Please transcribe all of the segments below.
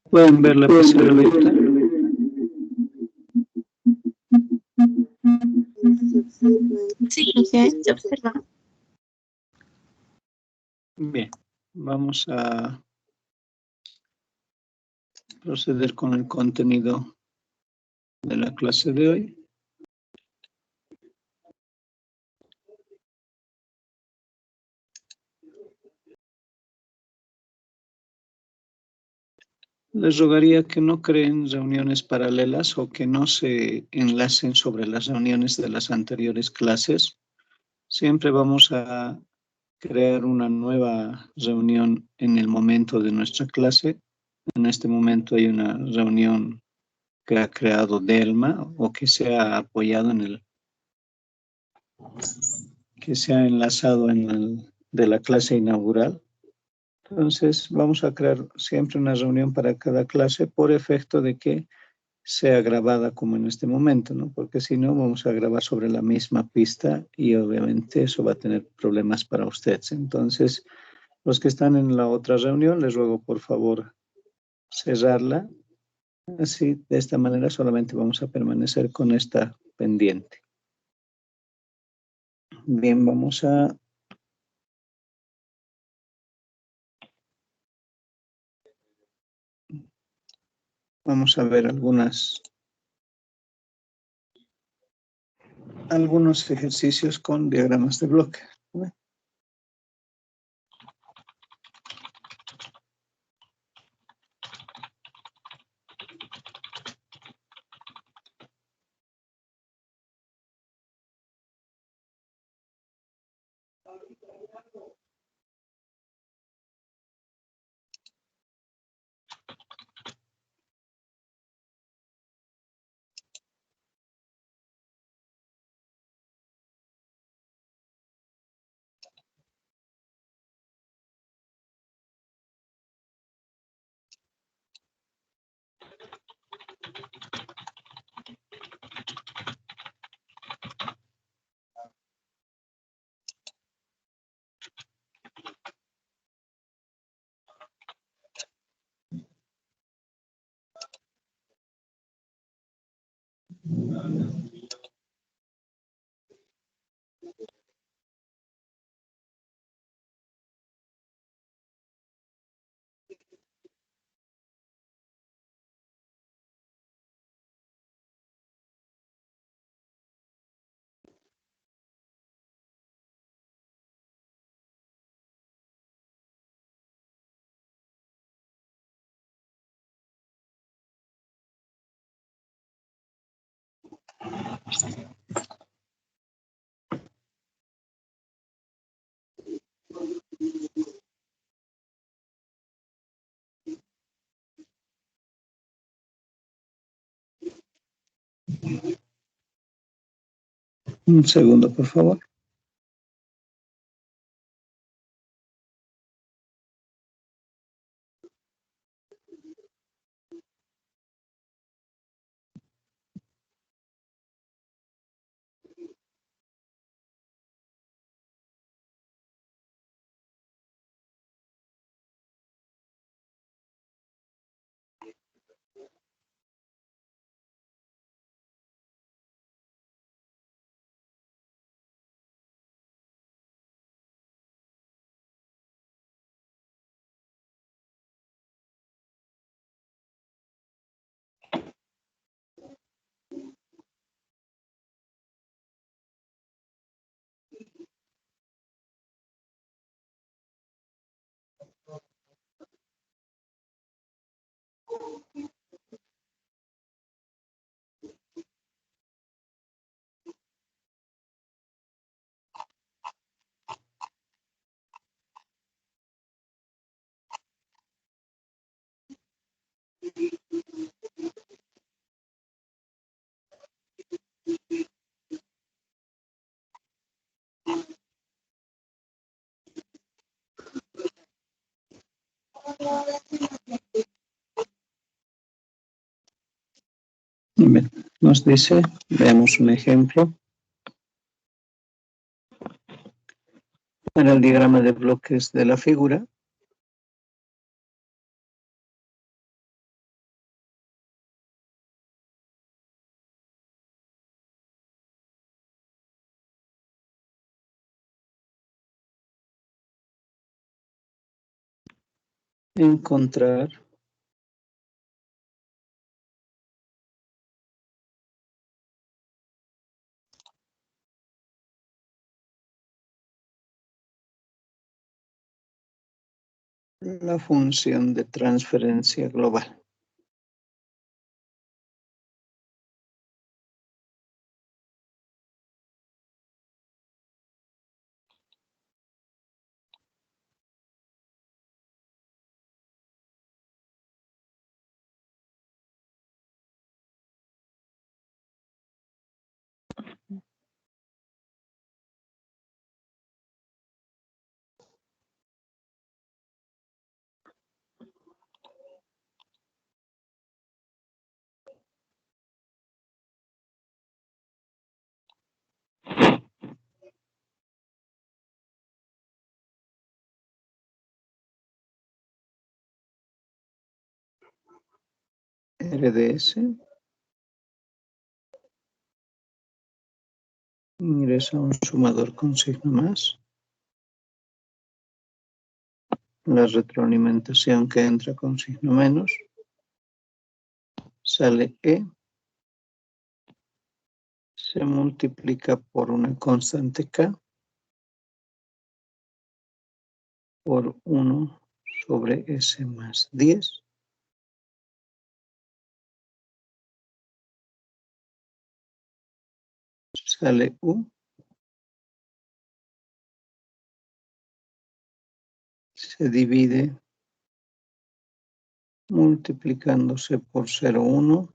¿Pueden ver la pizarra abierta? Sí, se observa. Bien, vamos a proceder con el contenido de la clase de hoy. Les rogaría que no creen reuniones paralelas o que no se enlacen sobre las reuniones de las anteriores clases. Siempre vamos a crear una nueva reunión en el momento de nuestra clase. En este momento hay una reunión que ha creado Delma o que se ha apoyado que se ha enlazado de la clase inaugural. Entonces, vamos a crear siempre una reunión para cada clase por efecto de que sea grabada como en este momento, ¿no? Porque si no, vamos a grabar sobre la misma pista y obviamente eso va a tener problemas para ustedes. Entonces, los que están en la otra reunión, les ruego por favor cerrarla. Así, de esta manera solamente vamos a permanecer con esta pendiente. Bien, vamos a ver algunos ejercicios con diagramas de bloque. Un segundo, por favor. Bien, nos dice, veamos un ejemplo. Para el diagrama de bloques de la figura, encontrar la función de transferencia global. RDS. Ingresa un sumador con signo más. La retroalimentación que entra con signo menos. Sale E. Se multiplica por una constante K. Por 1 sobre S más 10. Sale U. Se divide multiplicándose por 0,1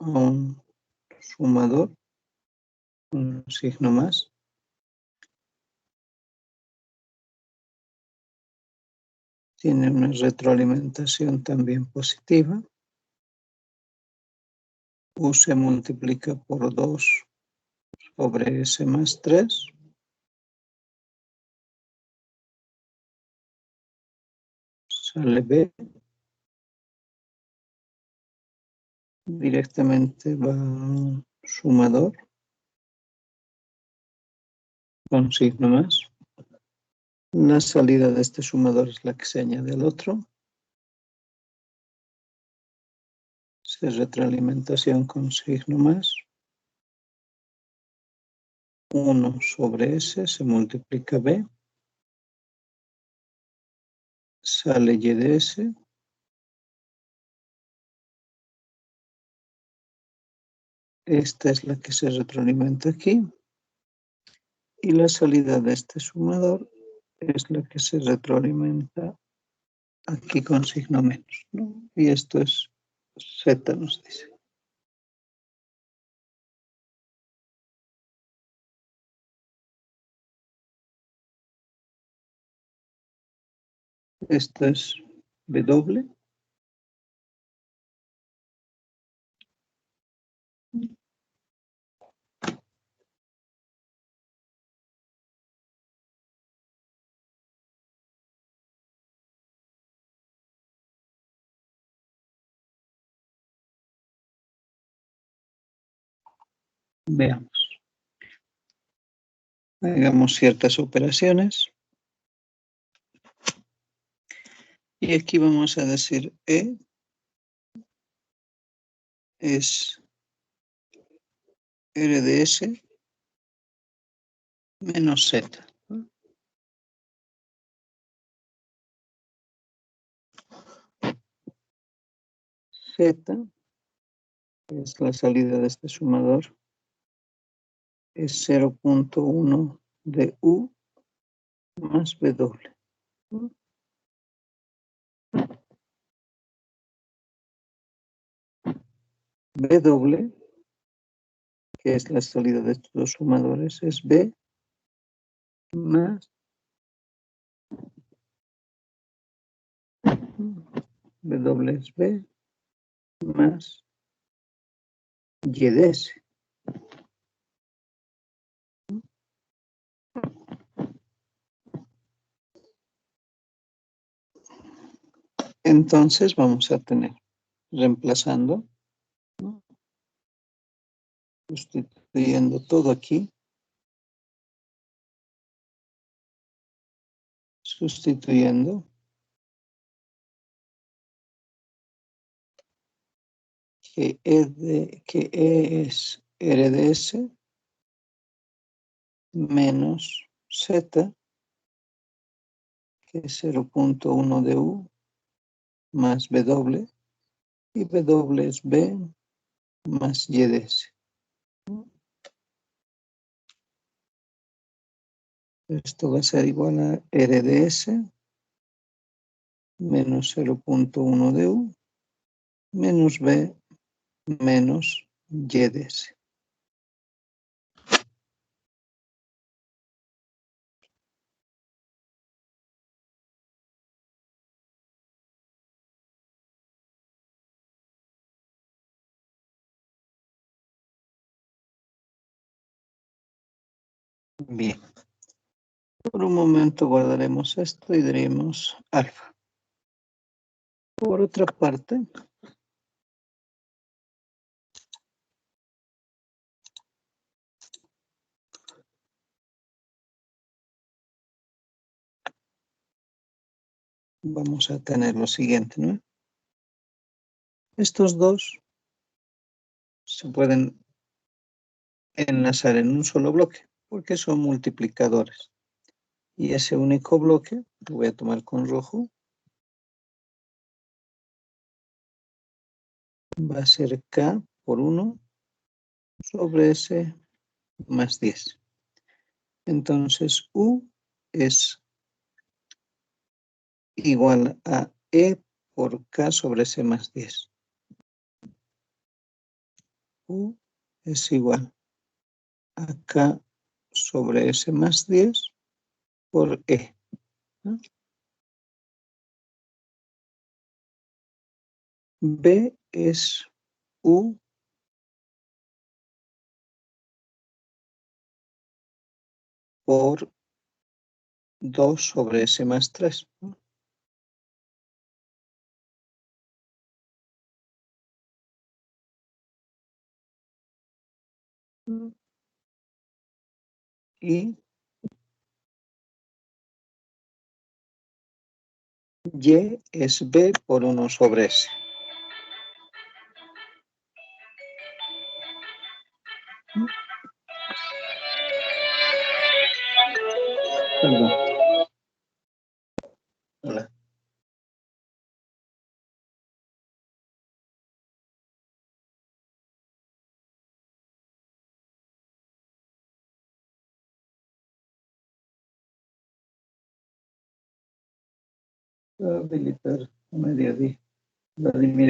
a un sumador, un signo más. Tiene una retroalimentación también positiva. U se multiplica por 2 sobre S más 3. Sale B. Directamente va a un sumador con signo más. La salida de este sumador es la que se añade al otro. Se retroalimentación con signo más. 1 sobre S se multiplica B. Sale Y de S. Esta es la que se retroalimenta aquí. Y la salida de este sumador es la que se retroalimenta aquí con signo menos, ¿no? Y esto es Z, nos dice. Esto es W. Veamos. Hagamos ciertas operaciones. Y aquí vamos a decir E es R de S menos Z. Z es la salida de este sumador. Es 0,1 de U más W. W, que es la salida de estos dos sumadores, es B más W es B más Y de S. Entonces vamos a tener, reemplazando, ¿no? Sustituyendo todo aquí. sustituyendo que E es R de S menos Z, que es 0.1 de U, más W, y W es B más Y de S. Esto va a ser igual a R de S menos 0.1 de U menos B menos Y de S. Bien. Por un momento guardaremos esto y diremos alfa. Por otra parte, vamos a tener lo siguiente, ¿no? Estos dos se pueden enlazar en un solo bloque porque son multiplicadores. Y ese único bloque, lo voy a tomar con rojo, va a ser K por 1 sobre S más 10. Entonces, U es igual a E por K sobre S más 10. U es igual a K sobre S más 10 por E, ¿no? B es U por 2 sobre S más 3, ¿no? Y Y es B por 1 sobre S. Perdón. Hola. Voy a habilitar a mediodía. Vladimir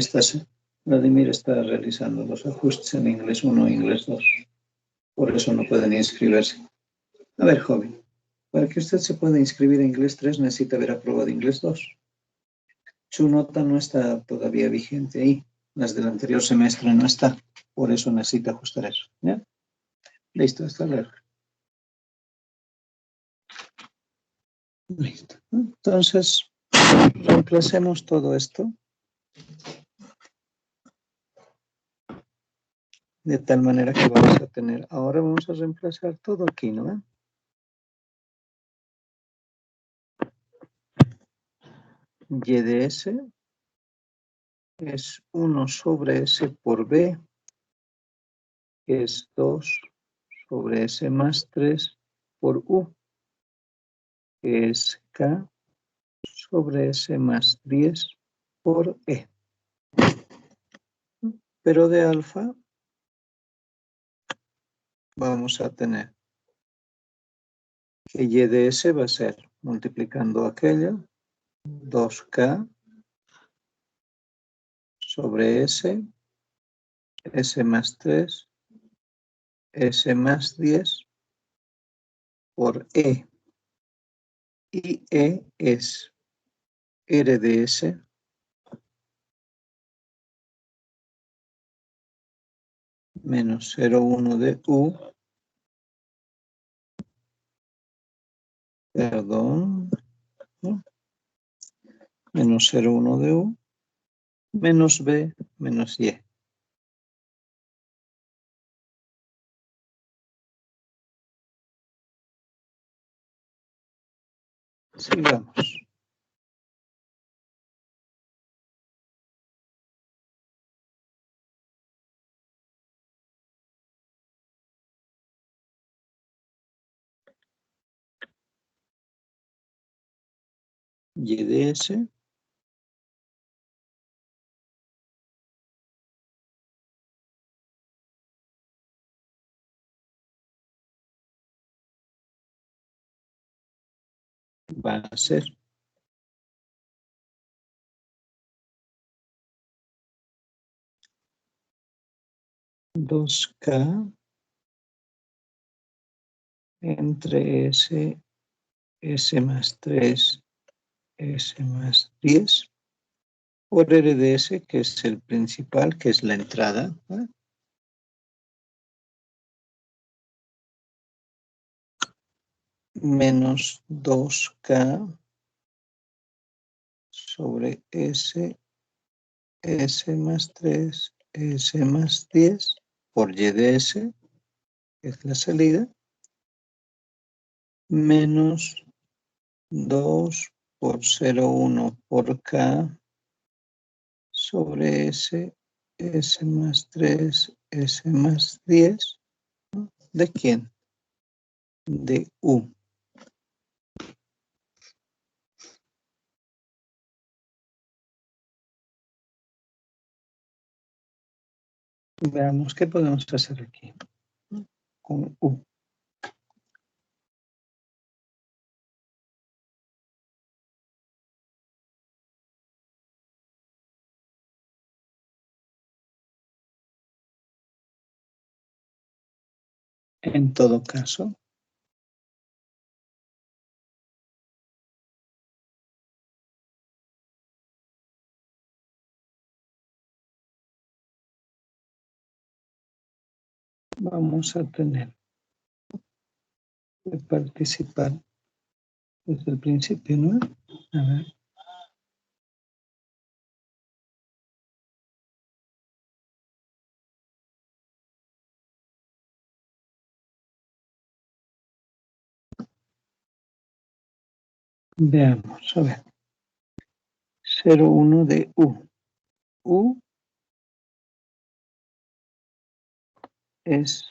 está realizando los ajustes en inglés 1 e inglés 2. Por eso no pueden inscribirse. A ver, joven, para que usted se pueda inscribir en inglés 3 necesita haber aprobado inglés 2. Su nota no está todavía vigente ahí. Las del anterior semestre no está. Por eso necesita ajustar eso. ¿Ya? Listo, hasta luego. Listo. Entonces, reemplacemos todo esto de tal manera que vamos a tener, ahora vamos a reemplazar todo aquí, ¿no? Y de S es 1 sobre S por B, que es 2 sobre S más 3 por U, que es K sobre S más 10 por E. Pero de alfa vamos a tener que Y de S va a ser, multiplicando aquello, 2K sobre S, S más 3, S más 10 por E. Y E es R de S menos 0,1 de U, perdón, ¿no? Menos 0,1 de U, menos B, menos Y. Sigamos. Y de S va a ser dos K entre S más 3, S más 10, por R de S, que es el principal, que es la entrada, ¿eh? Menos 2K sobre S, S más 3, S más 10, por Y de S, que es la salida, menos 2 por 0,1 por K sobre S, S más 3, S más 10, ¿no? ¿De quién? De U. Veamos qué podemos hacer aquí con U. En todo caso, vamos a tener que participar desde el principio, ¿no? A ver. Veamos, a ver. 0,1 de U. U es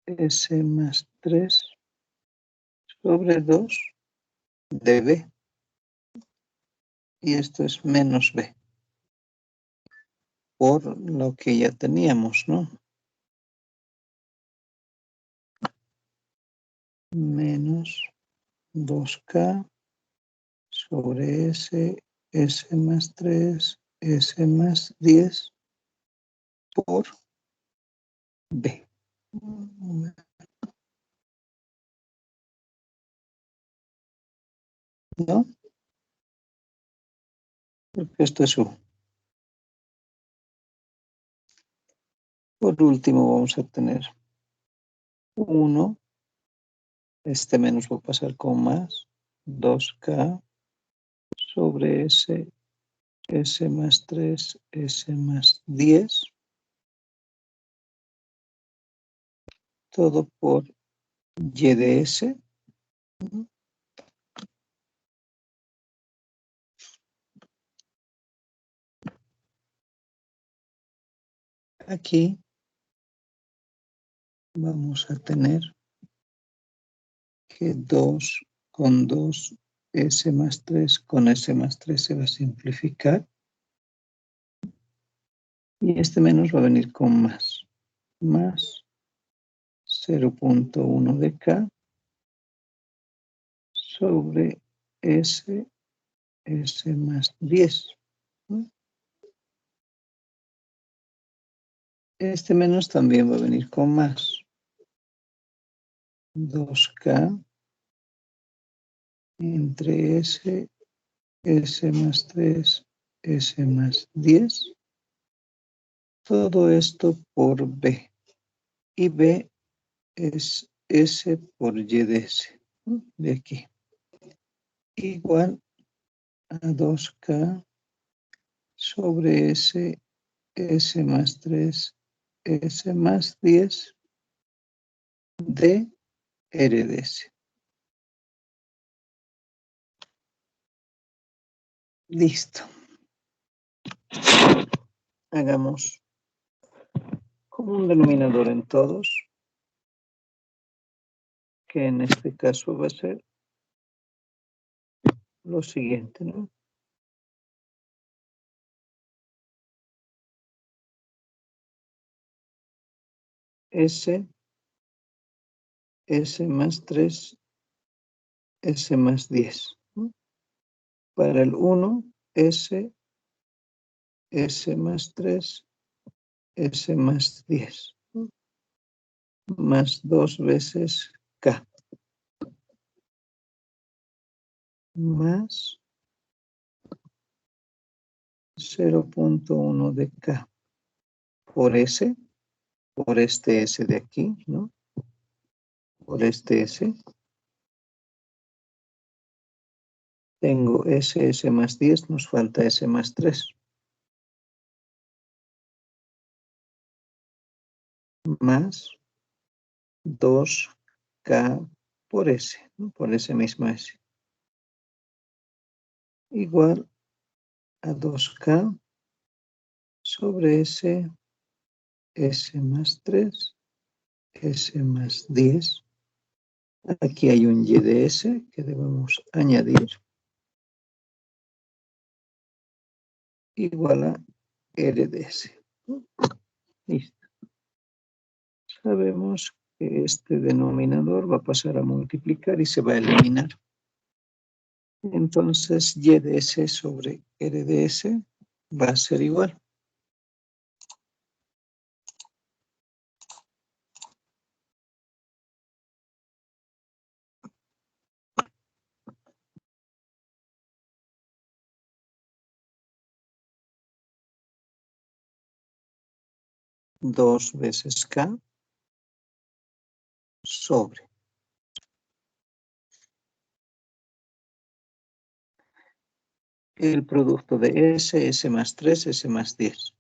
S más 3 sobre 2 de B. Y esto es menos B. Por lo que ya teníamos, ¿no? Menos 2K sobre S, S más 3, S más 10 por B. ¿No? Porque esto es U. Por último vamos a tener 1, este menos va a pasar con más, 2K sobre S, S más 3, S más 10, todo por Y de S. Aquí vamos a tener que 2 con 2, S más 3 con S más 3 se va a simplificar. Y este menos va a venir con más 0,1 de K sobre S, S más 10. Este menos también va a venir con más 2K entre S, S más 3, S más 10. Todo esto por B. Y B es S por Y de S, ¿no? De aquí. Igual a 2K sobre S, S más 3, S más 10 de R de S. Listo. Hagamos como un denominador en todos, que en este caso va a ser lo siguiente, ¿no? S más 3, S más 10. ¿No? Para el 1, S más 3, S más 10. ¿No? Más 2 veces K. Más 0.1 de K. Por S, por este S de aquí, ¿no? Por este S. Tengo S más 10, nos falta S más 3. Más 2K por S, ¿no? Por ese mismo S. Igual a 2K sobre S más 3, S más 10. Aquí hay un Y de S que debemos añadir. Igual a R de S. Listo. Sabemos que este denominador va a pasar a multiplicar y se va a eliminar. Entonces, Y de S sobre R de S va a ser igual. Dos veces K sobre el producto de S más 3, S más 10.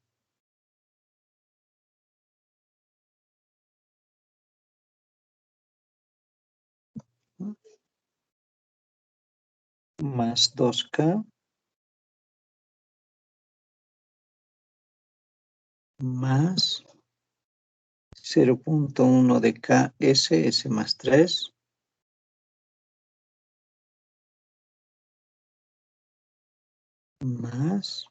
Más 2K más 0.1 de K, S más 3, más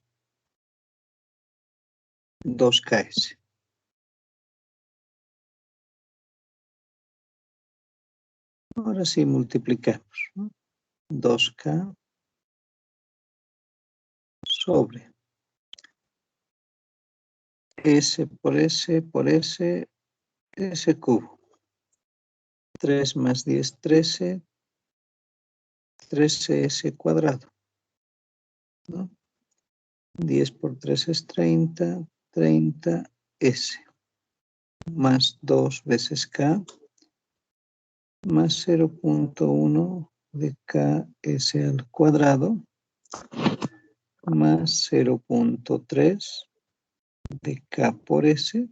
2KS. Ahora sí multiplicamos, ¿no? 2K sobre S por S por S, S cubo. 3 más 10, 13, 13S cuadrado, ¿no? 10 por 3 es 30, 30S. Más 2 veces K, más 0.1 de KS al cuadrado, más 0.3 de K por S,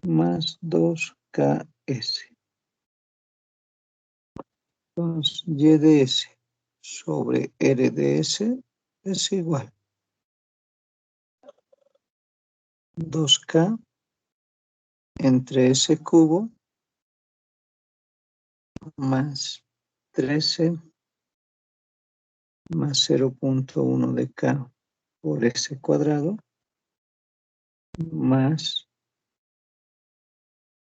más 2KS. Entonces, Y de S sobre R de S es igual. 2K entre S cubo más 13 más 0.1 de K por S cuadrado más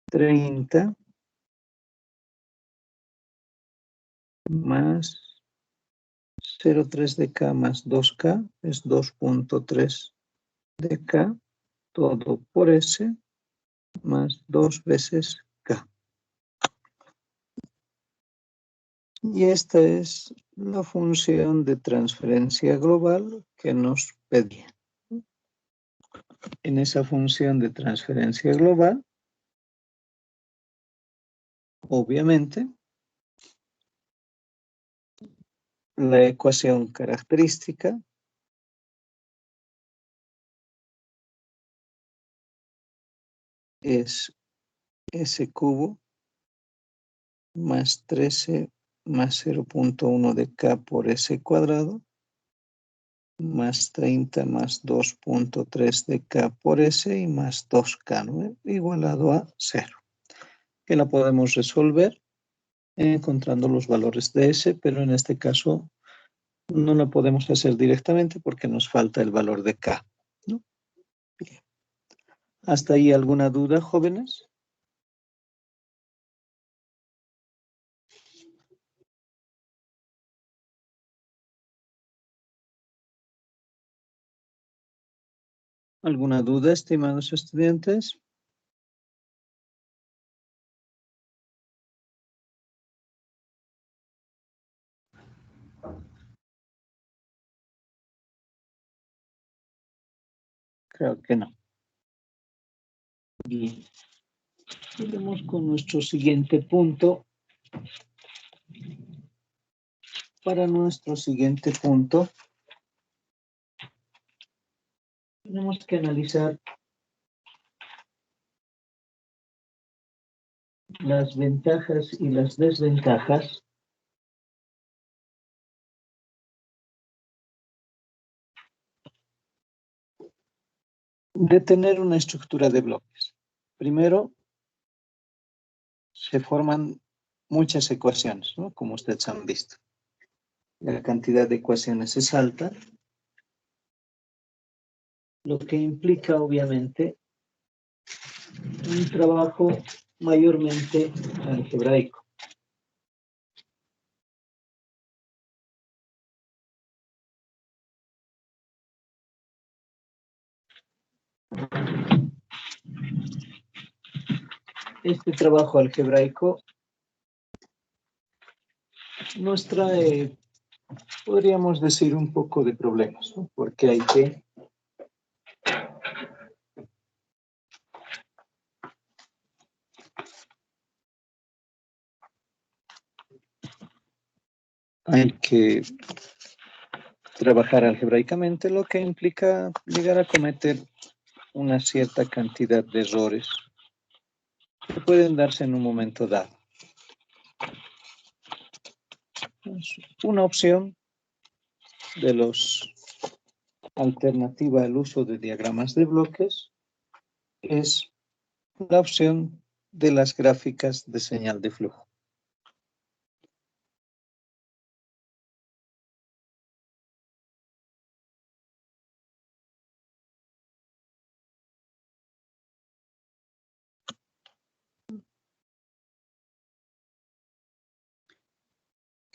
30 más 0.3 de K más 2K es 2.3 de K, todo por S, más 2 veces K. Y esta es la función de transferencia global que nos pedía. En esa función de transferencia global, obviamente, la ecuación característica es S cubo más 13 más 0.1 de K por S cuadrado más 30 más 2.3 de K por S y más 2K, ¿no? Igualado a 0. Que la podemos resolver encontrando los valores de S, pero en este caso no lo podemos hacer directamente porque nos falta el valor de K, ¿no? Bien. ¿Hasta ahí alguna duda, jóvenes? ¿Alguna duda, estimados estudiantes? Creo que no. Bien. Vamos con nuestro siguiente punto. Para nuestro siguiente punto, tenemos que analizar las ventajas y las desventajas de tener una estructura de bloques. Primero, se forman muchas ecuaciones, ¿no? Como ustedes han visto. La cantidad de ecuaciones es alta, lo que implica, obviamente, un trabajo mayormente algebraico. Este trabajo algebraico nos trae, podríamos decir, un poco de problemas, ¿no? Porque hay que trabajar algebraicamente, lo que implica llegar a cometer una cierta cantidad de errores que pueden darse en un momento dado. Una opción de los alternativa al uso de diagramas de bloques es la opción de las gráficas de señal de flujo.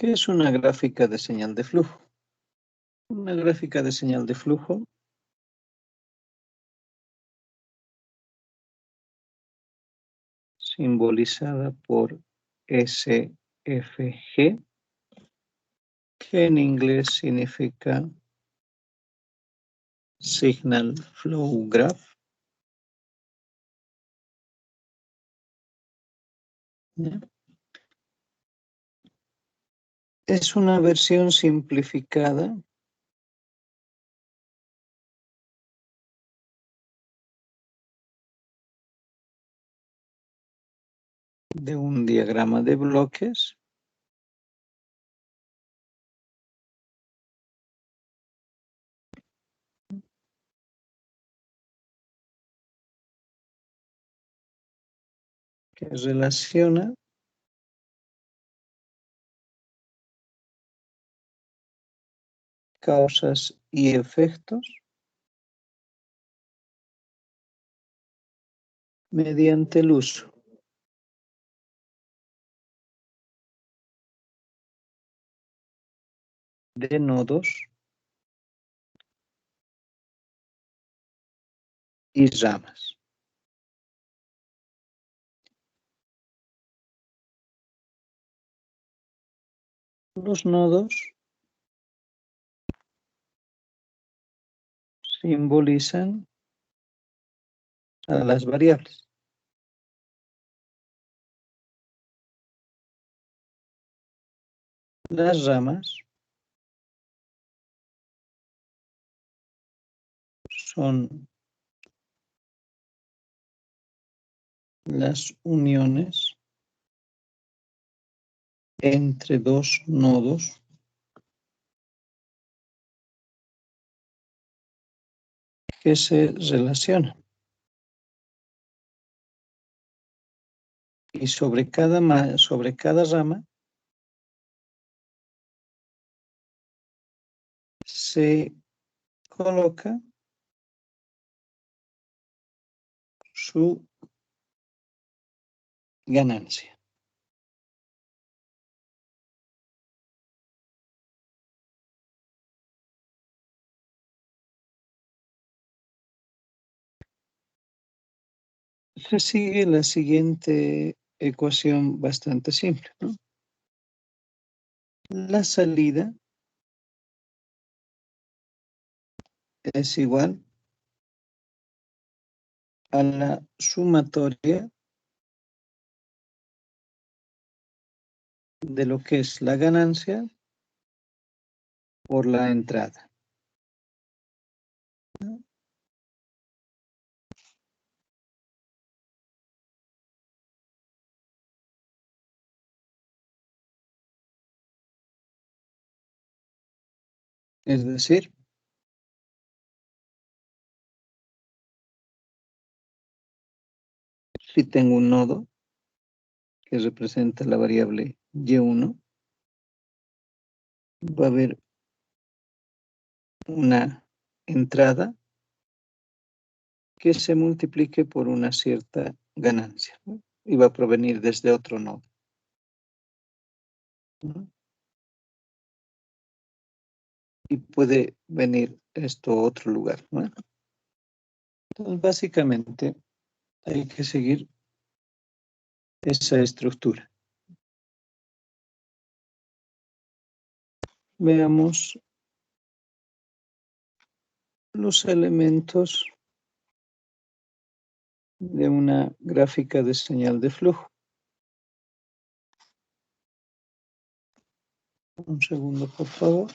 ¿Qué es una gráfica de señal de flujo? Una gráfica de señal de flujo simbolizada por SFG, que en inglés significa Signal Flow Graph. ¿Ya? Es una versión simplificada de un diagrama de bloques que relaciona causas y efectos mediante el uso de nodos y ramas. Los nodos simbolizan a las variables. Las ramas son las uniones entre dos nodos que se relacionan. Y sobre cada rama se coloca su ganancia. Se sigue la siguiente ecuación bastante simple, ¿no? La salida es igual a la sumatoria de lo que es la ganancia por la entrada. Es decir, si tengo un nodo que representa la variable y1, va a haber una entrada que se multiplique por una cierta ganancia, ¿no? Y va a provenir desde otro nodo, ¿no? Y puede venir esto a otro lugar, ¿no? Entonces, básicamente, hay que seguir esa estructura. Veamos los elementos de una gráfica de señal de flujo. Un segundo, por favor.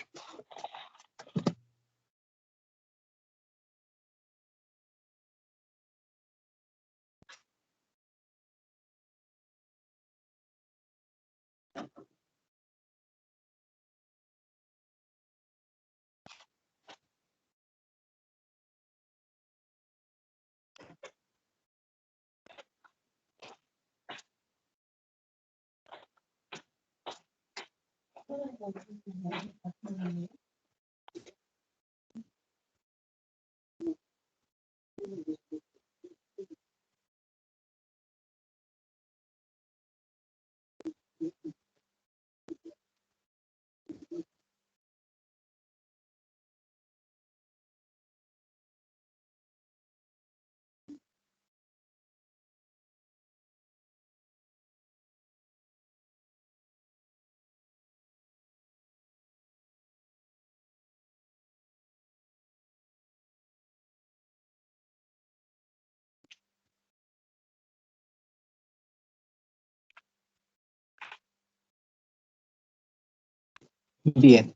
Bien.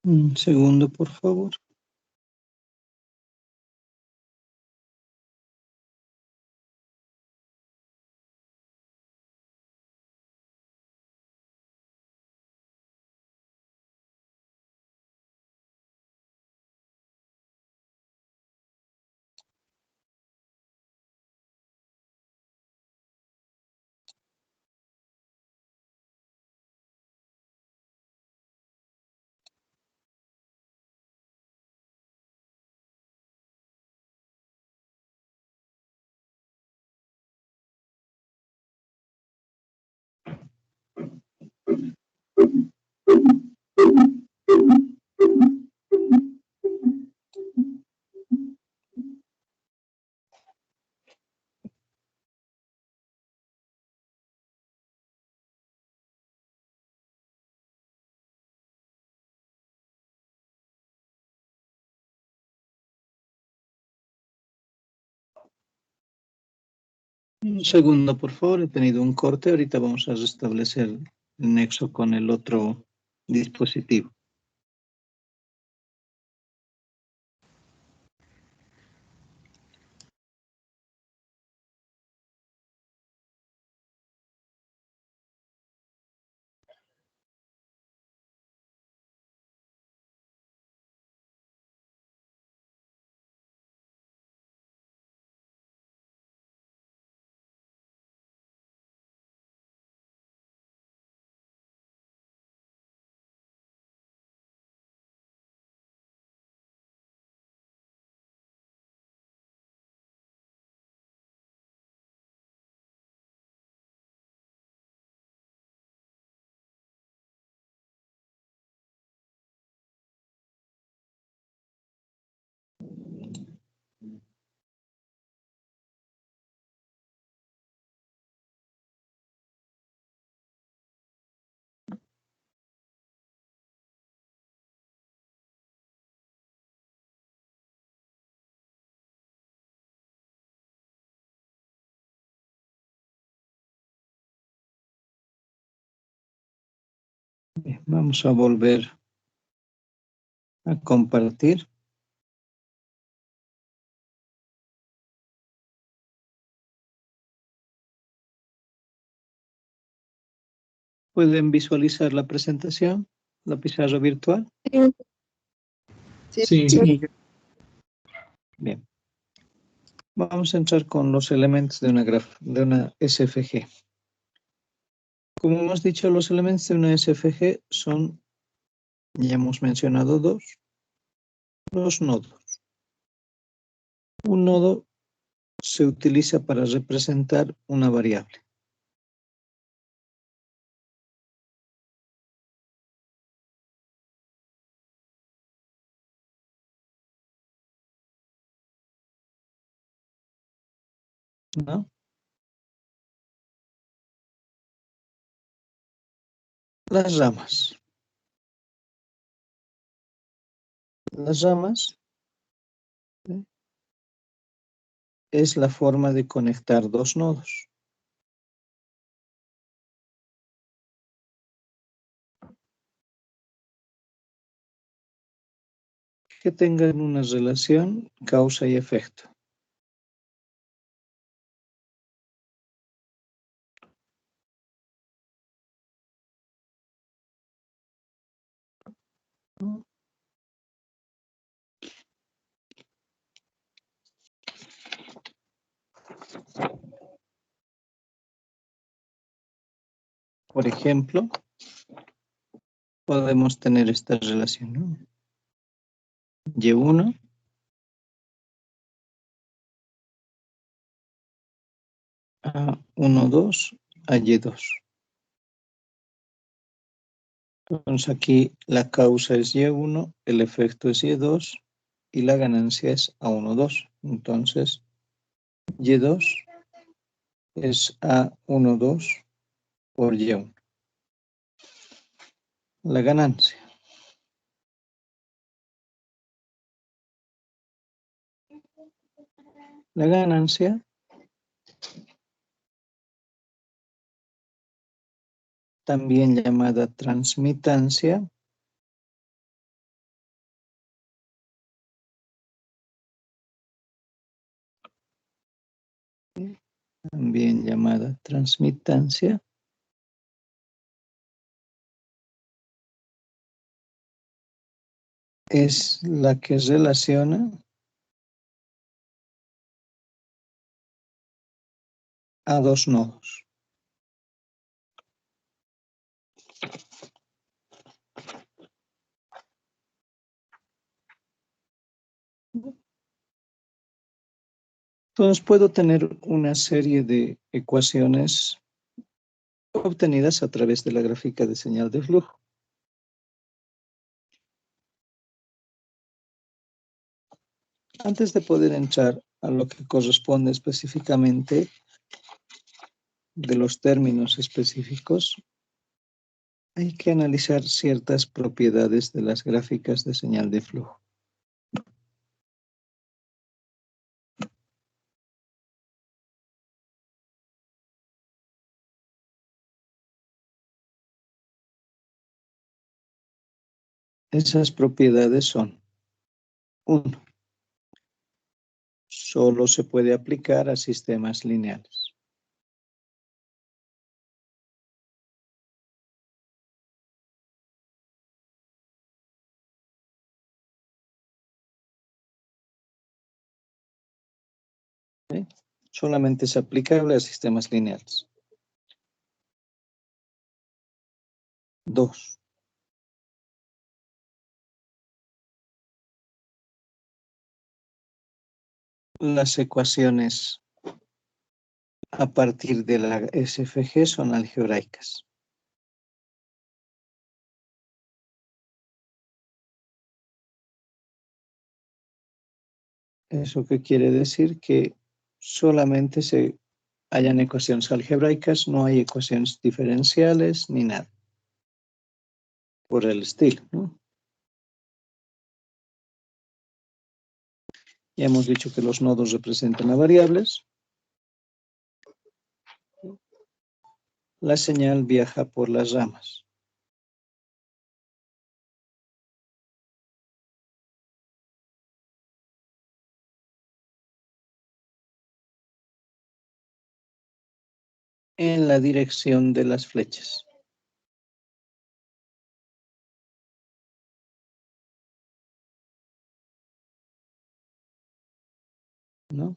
Un segundo, por favor. Un segundo, por favor, he tenido un corte. Ahorita vamos a restablecer el nexo con el otro dispositivo. Bien, vamos a volver a compartir. ¿Pueden visualizar la presentación, la pizarra virtual? Sí. Sí. Bien. Vamos a entrar con los elementos de una SFG. Como hemos dicho, los elementos de una SFG son, ya hemos mencionado los nodos. Un nodo se utiliza para representar una variable. ¿No? Las ramas. Las ramas es la forma de conectar dos nodos. Que tengan una relación causa y efecto. Por ejemplo, podemos tener esta relación, ¿no? Y1 a 1, 2 a Y2. Entonces aquí la causa es Y1, el efecto es Y2 y la ganancia es A1, 2. Entonces Y2 es A1, 2 por Y1. La ganancia. La ganancia también llamada transmitancia, es la que relaciona a dos nodos. Entonces puedo tener una serie de ecuaciones obtenidas a través de la gráfica de señal de flujo. Antes de poder entrar a lo que corresponde específicamente de los términos específicos, hay que analizar ciertas propiedades de las gráficas de señal de flujo. Esas propiedades son, uno, solo se puede aplicar a sistemas lineales. ¿Sí? Solamente es aplicable a sistemas lineales. Dos, las ecuaciones a partir de la SFG son algebraicas. ¿Eso qué quiere decir? Que solamente se hayan ecuaciones algebraicas, no hay ecuaciones diferenciales ni nada por el estilo, ¿no? Ya hemos dicho que los nodos representan a variables. La señal viaja por las ramas. En la dirección de las flechas. ¿No?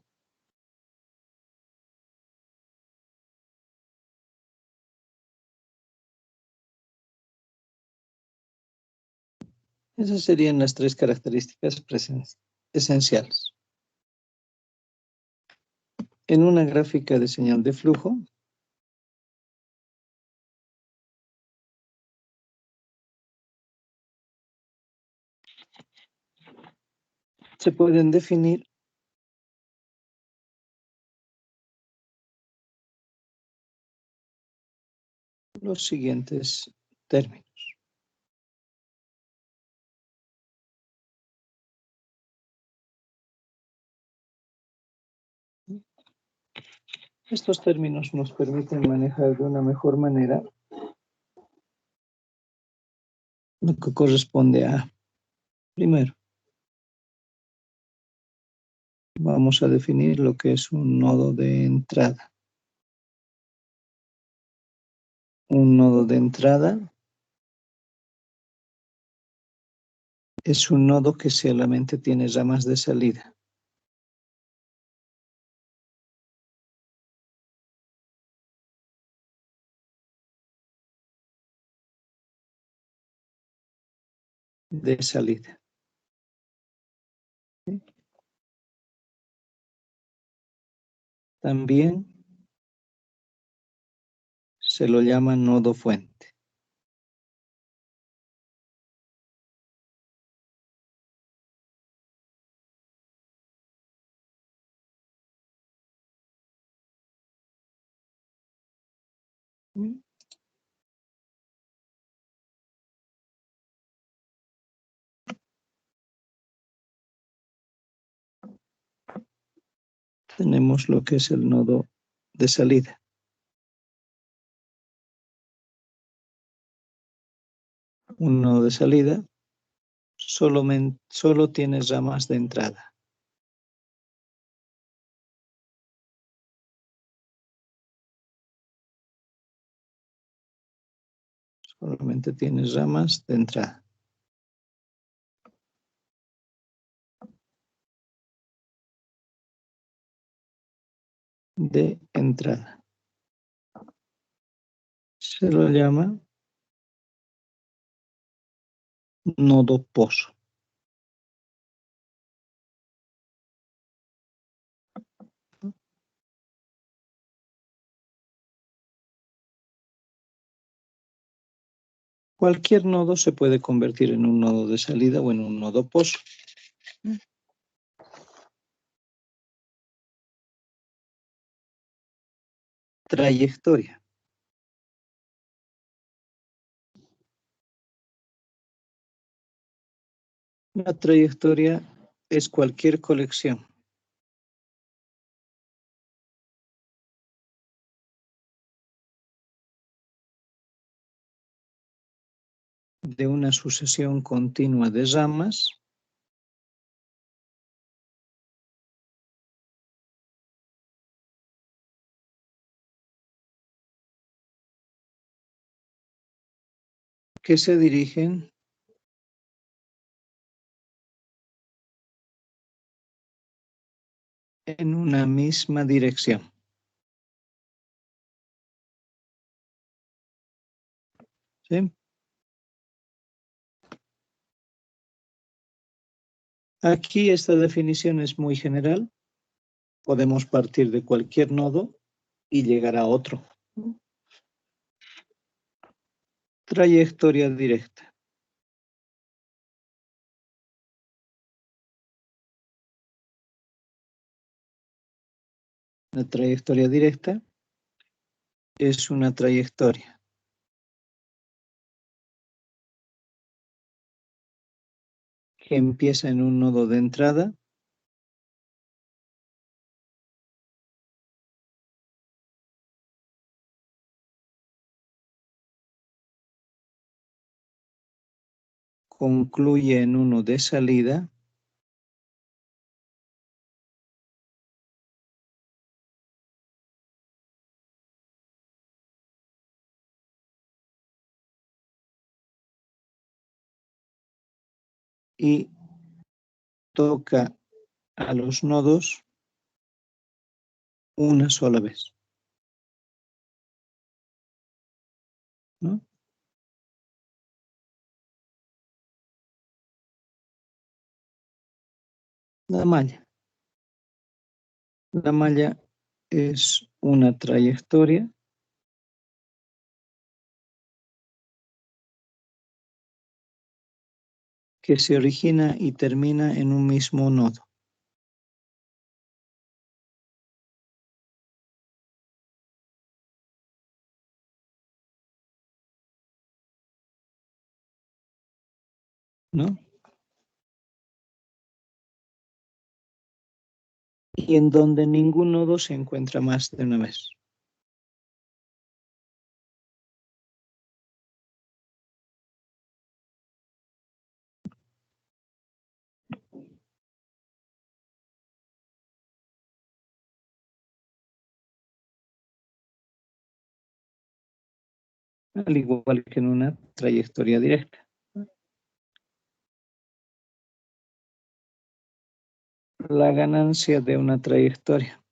Esas serían las tres características esenciales. En una gráfica de señal de flujo, se pueden definir los siguientes términos. Estos términos nos permiten manejar de una mejor manera lo que corresponde a, primero, vamos a definir lo que es un nodo de entrada. Un nodo de entrada es un nodo que solamente tiene ramas de salida. De salida. También se lo llama nodo fuente. Tenemos lo que es el nodo de salida. Un nodo de salida solo tiene ramas de entrada. Solamente tiene ramas de entrada. De entrada. Se lo llama nodo pozo. Cualquier nodo se puede convertir en un nodo de salida o en un nodo pozo. Trayectoria. La trayectoria es cualquier colección de una sucesión continua de ramas que se dirigen en una misma dirección. ¿Sí? Aquí esta definición es muy general. Podemos partir de cualquier nodo y llegar a otro. Trayectoria directa. La trayectoria directa es una trayectoria que empieza en un nodo de entrada concluye en uno de salida y toca a los nodos una sola vez, ¿no? La malla. La malla es una trayectoria que se origina y termina en un mismo nodo. ¿No? Y en donde ningún nodo se encuentra más de una vez. Al igual que en una trayectoria directa. La ganancia de una trayectoria.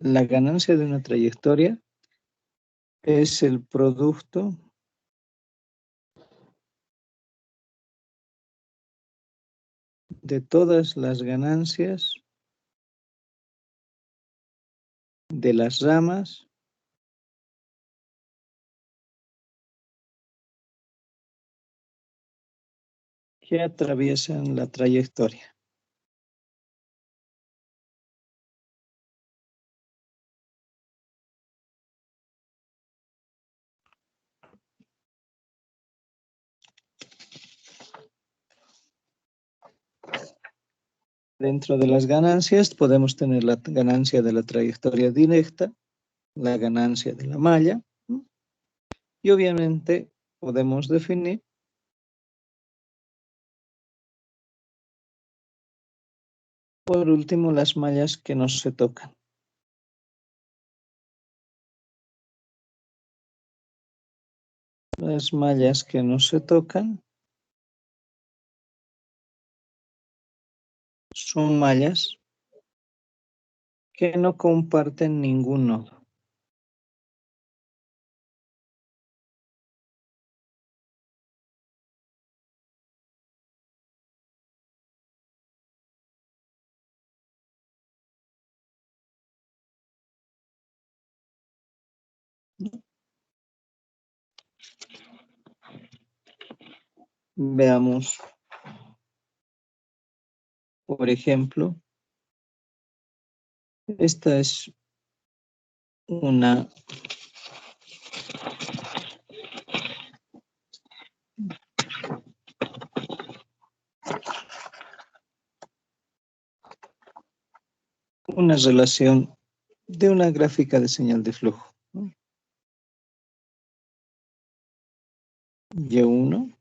La ganancia de una trayectoria es el producto de todas las ganancias de las ramas que atraviesan la trayectoria. Dentro de las ganancias podemos tener la ganancia de la trayectoria directa, la ganancia de la malla, ¿no? Y obviamente podemos definir por último las mallas que no se tocan. Las mallas que no se tocan son mallas que no comparten ningún nodo. Veamos, por ejemplo, esta es una una relación de una gráfica de señal de flujo, ¿no? Y1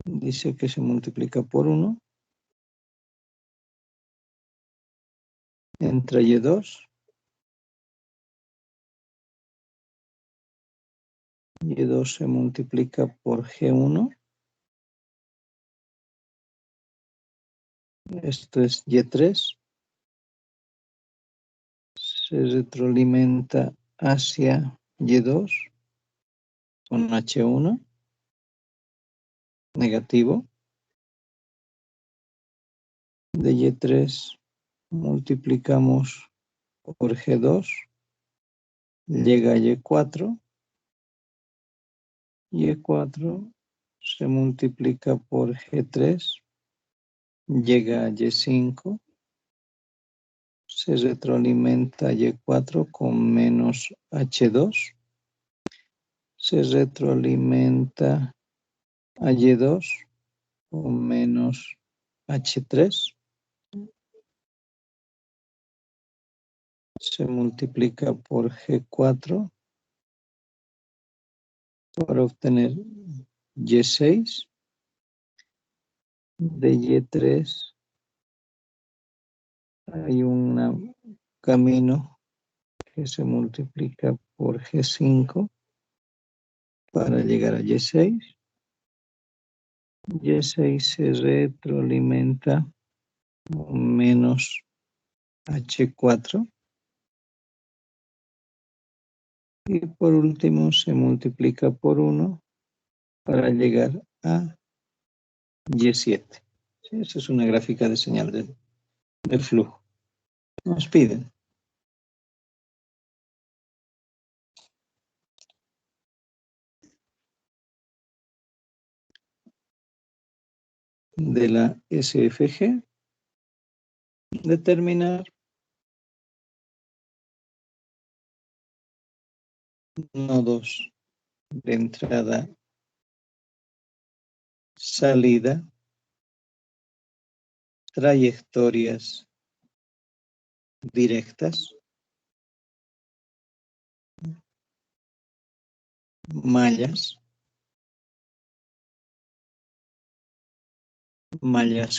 dice que se multiplica por 1 entre Y2. Y2 se multiplica por G1. Esto es Y3. Se retroalimenta hacia Y2 con H1 negativo. De Y3 multiplicamos por G2, llega a Y4. Y4 se multiplica por G3, llega a Y5. Se retroalimenta Y4 con menos H2. Se retroalimenta a Y2 con menos H3. Se multiplica por G4 para obtener Y6. De Y3 hay un camino que se multiplica por G5 para llegar a Y6. Y6 se retroalimenta con menos H4. Y por último se multiplica por 1 para llegar a Y7. ¿Sí? Esa es una gráfica de señal de flujo. Nos piden de la SFG determinar nodos de entrada, salida, trayectorias directas, mallas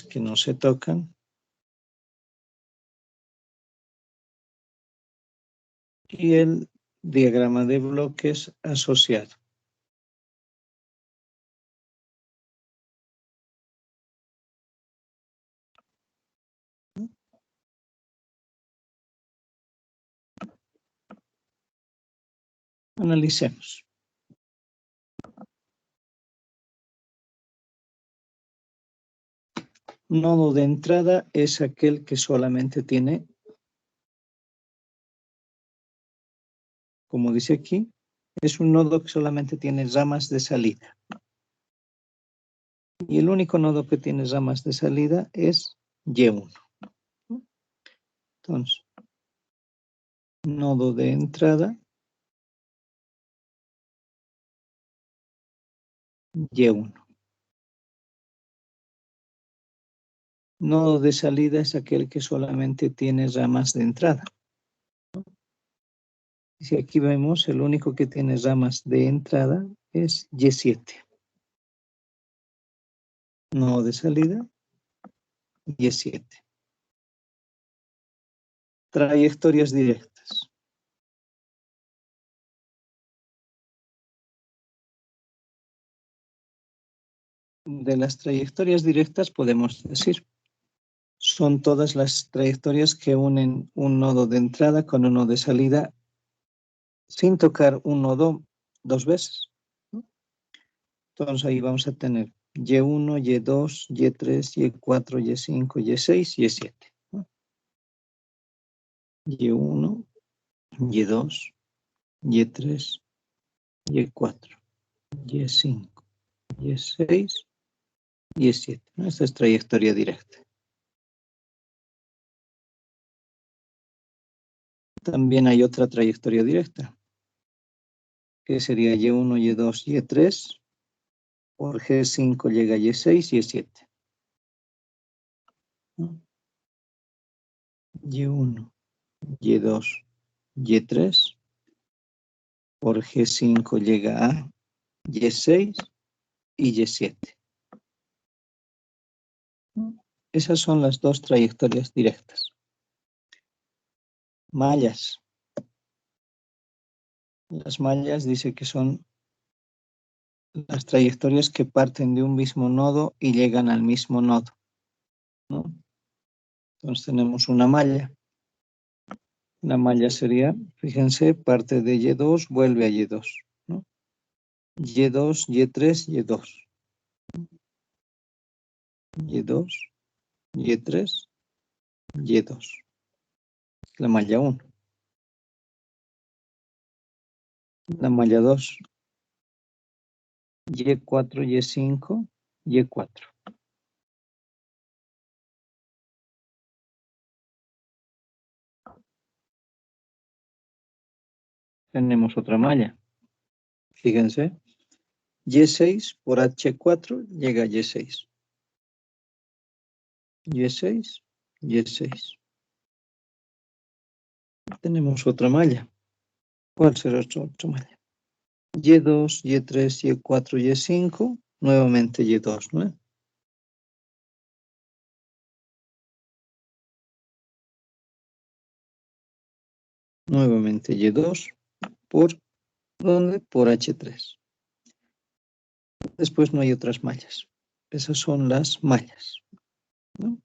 que no se tocan, y el diagrama de bloques asociado. Analicemos. Nodo de entrada es aquel que solamente tiene, como dice aquí, es un nodo que solamente tiene ramas de salida. Y el único nodo que tiene ramas de salida es Y1. Entonces, nodo de entrada, Y1. Nodo de salida es aquel que solamente tiene ramas de entrada. Si aquí vemos, el único que tiene ramas de entrada es Y7. Nodo de salida, Y7. Trayectorias directas. De las trayectorias directas podemos decir, son todas las trayectorias que unen un nodo de entrada con uno de salida sin tocar un nodo dos veces, ¿no? Entonces ahí vamos a tener Y1, Y2, Y3, Y4, Y5, Y6, Y7. ¿No? Y1, Y2, Y3, Y4, Y5, Y6, Y7. ¿No? Esta es trayectoria directa. También hay otra trayectoria directa, que sería Y1, Y2, Y3, por G5 llega a Y6, Y7. ¿no? Y1, Y2, Y3, por G5 llega a Y6 y Y7. Esas son las dos trayectorias directas. Mallas. Las mallas dice que son las trayectorias que parten de un mismo nodo y llegan al mismo nodo, ¿no? Entonces tenemos una malla. La malla sería, fíjense, parte de Y2, vuelve a Y2, ¿no? Y2, Y3, Y2. Y2, Y3, Y2. La malla 1. La malla 2. Y4, Y5, Y4. Tenemos otra malla. Fíjense. Y6 por H4 llega a Y6. Y6, Y6. Tenemos otra malla. ¿Cuál será otra malla? Y2, Y3, Y4, Y5. Nuevamente Y2, ¿no? Nuevamente Y2 por ¿dónde? Por H3. Después no hay otras mallas. Esas son las mallas, ¿no?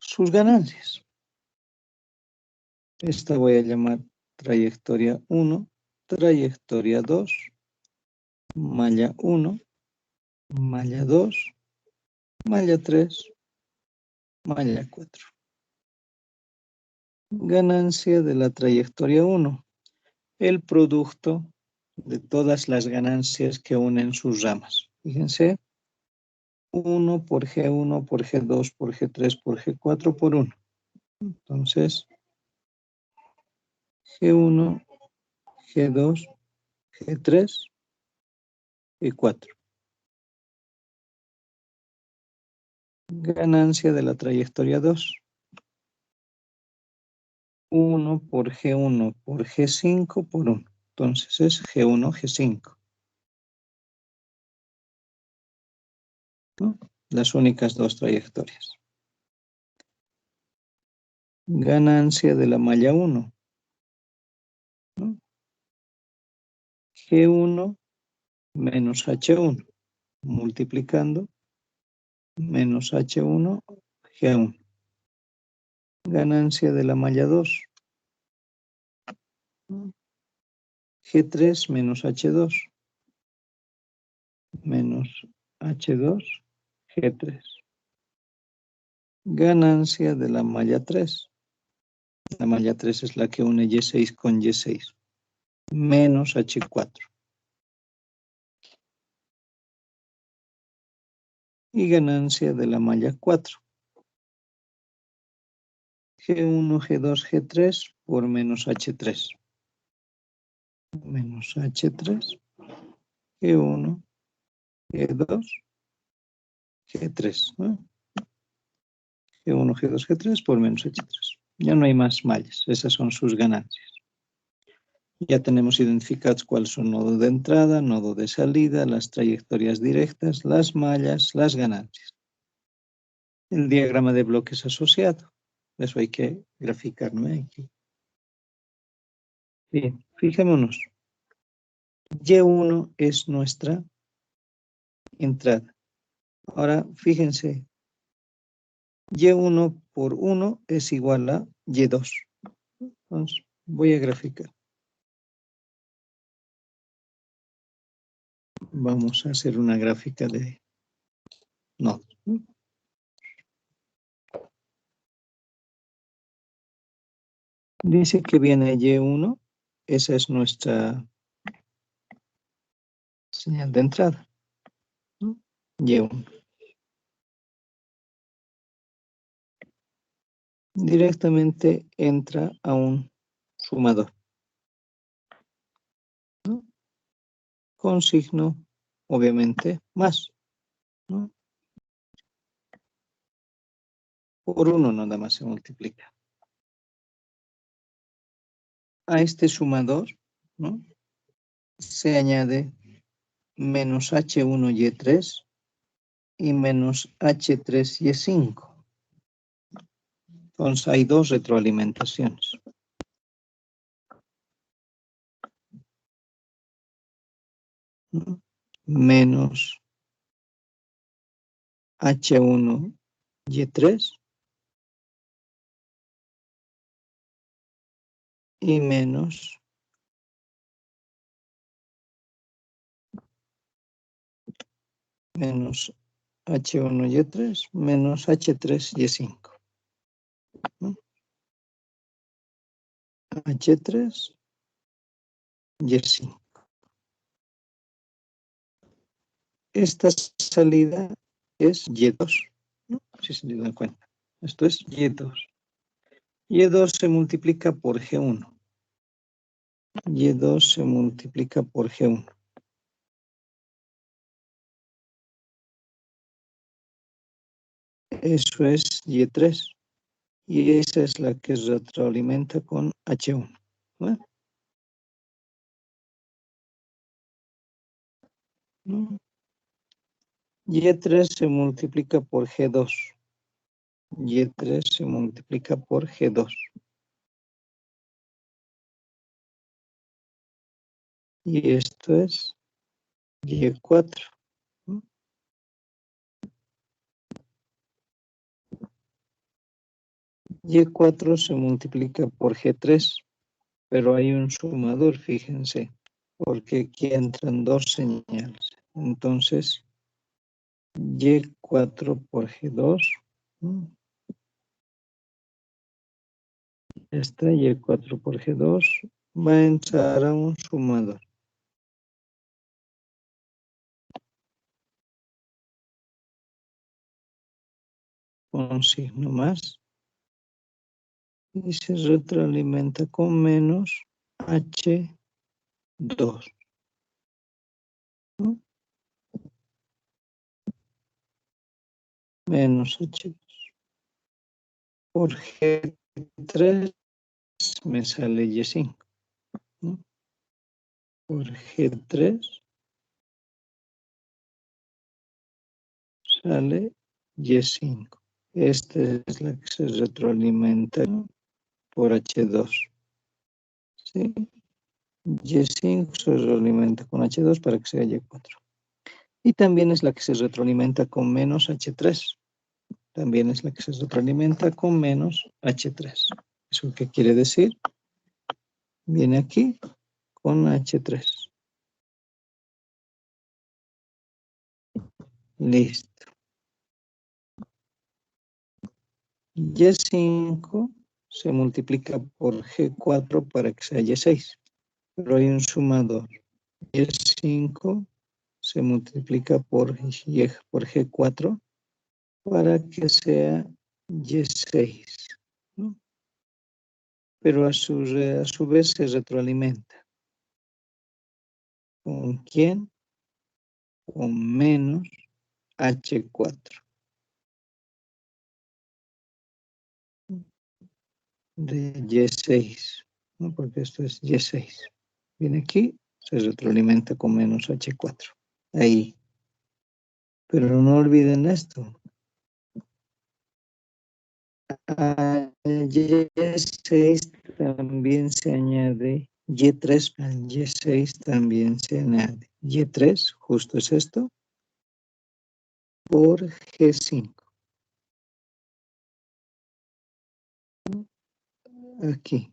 Sus ganancias. Esta voy a llamar trayectoria 1, trayectoria 2, malla 1, malla 2, malla 3, malla 4. Ganancia de la trayectoria 1. El producto de todas las ganancias que unen sus ramas. Fíjense, 1 por G1 por G2 por G3 por G4 por 1. Entonces, G1, G2, G3 y 4. Ganancia de la trayectoria 2. 1 por G1 por G5 por 1. Entonces es G1, G5. ¿No? Las únicas dos trayectorias. Ganancia de la malla 1. ¿No? G1 menos H1. Multiplicando menos H1, G1. Ganancia de la malla 2. ¿No? G3 menos H2. Menos H2, G3. Ganancia de la malla 3. La malla 3 es la que une Y6 con Y6. Menos H4. Y ganancia de la malla 4. G1, G2, G3 por menos H3. Menos H3. G1, G2, G3. ¿No? G1, G2, G3 por menos H3. Ya no hay más mallas. Esas son sus ganancias. Ya tenemos identificados cuáles son nodo de entrada, nodo de salida, las trayectorias directas, las mallas, las ganancias. El diagrama de bloques asociado. Eso hay que graficar, ¿no? Aquí. Bien, fijémonos. Y1 es nuestra entrada. Ahora, fíjense. Y1 por 1 es igual a Y2. Entonces, voy a graficar. Vamos a hacer una gráfica de nodos. Dice que viene Y1. Esa es nuestra señal de entrada. ¿No? Y1. Directamente entra a un sumador, ¿no? Con signo, obviamente, más, ¿no? Por 1 nada más se multiplica. A este sumador, ¿no?, se añade menos H1Y3 y menos H3Y5. Entonces hay 2 retroalimentaciones. ¿No? Menos H1Y3 y menos H1Y3 menos H3Y5. ¿No? H3Y5. Esta salida es Y2, ¿no?, si se dan cuenta. Esto es Y2. Y2 se multiplica por G1. Y2 se multiplica por G1. Eso es Y3. Y esa es la que retroalimenta con H1. ¿No? ¿No? Y3 se multiplica por G2. Y3 se multiplica por G2. Y esto es Y4. ¿No? Y4 se multiplica por G3, pero hay un sumador, fíjense, porque aquí entran 2 señales. Entonces, Y4 por G2. ¿No? Esta Y4 por G2 va a entrar a un sumador. Con signo más. Y se retroalimenta con menos H2. ¿No? Menos H2. Por G3 me sale Y5. ¿No? Por G3 sale Y5. Esta es la que se retroalimenta por H2. ¿Sí? Y5 se retroalimenta con H2 para que sea Y4. Y también es la que se retroalimenta con menos H3. También es la que se retroalimenta con menos H3. ¿Eso qué quiere decir? Viene aquí con H3. Listo. Y5 se multiplica por G4 para que sea Y6. Pero hay un sumador. Y5 se multiplica por G4 para que sea Y6. ¿No? Pero a su vez se retroalimenta. ¿Con quién? Con menos H4. De Y6, ¿no? Porque esto es Y6. Viene aquí, se retroalimenta con menos H4. Ahí. Pero no olviden esto. A Y6 también se añade Y3, al Y6 también se añade Y3, justo es esto, por G5. Aquí.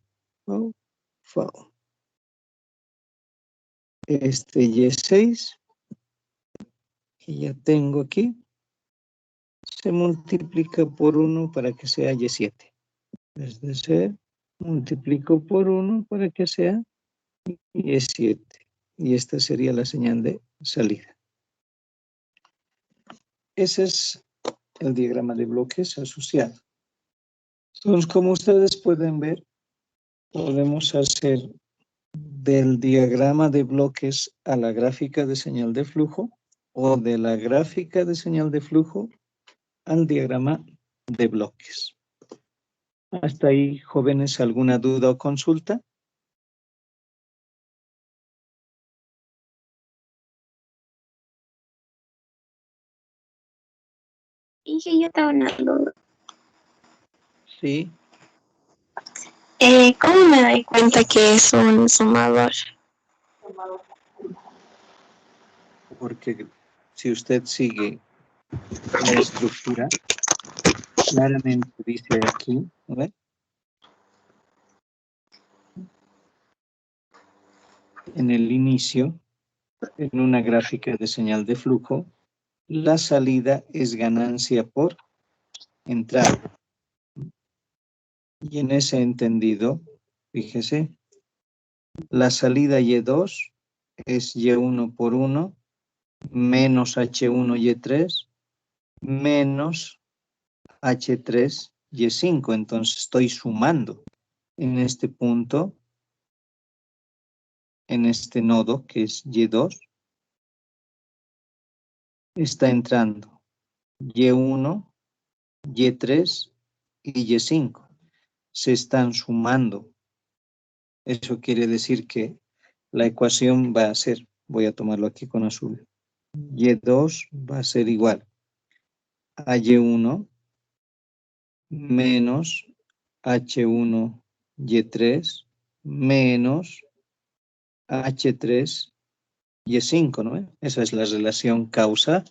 Este Y6 que ya tengo aquí se multiplica por 1 para que sea Y7. Es decir, multiplico por 1 para que sea Y7. Y esta sería la señal de salida. Ese es el diagrama de bloques asociado. Entonces, como ustedes pueden ver, podemos hacer del diagrama de bloques a la gráfica de señal de flujo o de la gráfica de señal de flujo al diagrama de bloques. Hasta ahí, jóvenes, ¿alguna duda o consulta? Dije, yo tengo una duda. Sí. ¿Cómo me doy cuenta que es un sumador? Porque si usted sigue la estructura, claramente dice aquí, ¿no ve? En el inicio, en una gráfica de señal de flujo, la salida es ganancia por entrada. Y en ese entendido, fíjese, la salida Y2 es Y1 por 1 menos H1 Y3 menos H3 Y5. Entonces estoy sumando en este punto, en este nodo que es Y2, está entrando Y1, Y3 y Y5. Se están sumando. Eso quiere decir que la ecuación va a ser, voy a tomarlo aquí con azul, Y2 va a ser igual a Y1 menos H1 Y3 menos H3 Y5, ¿no? Esa es la relación causa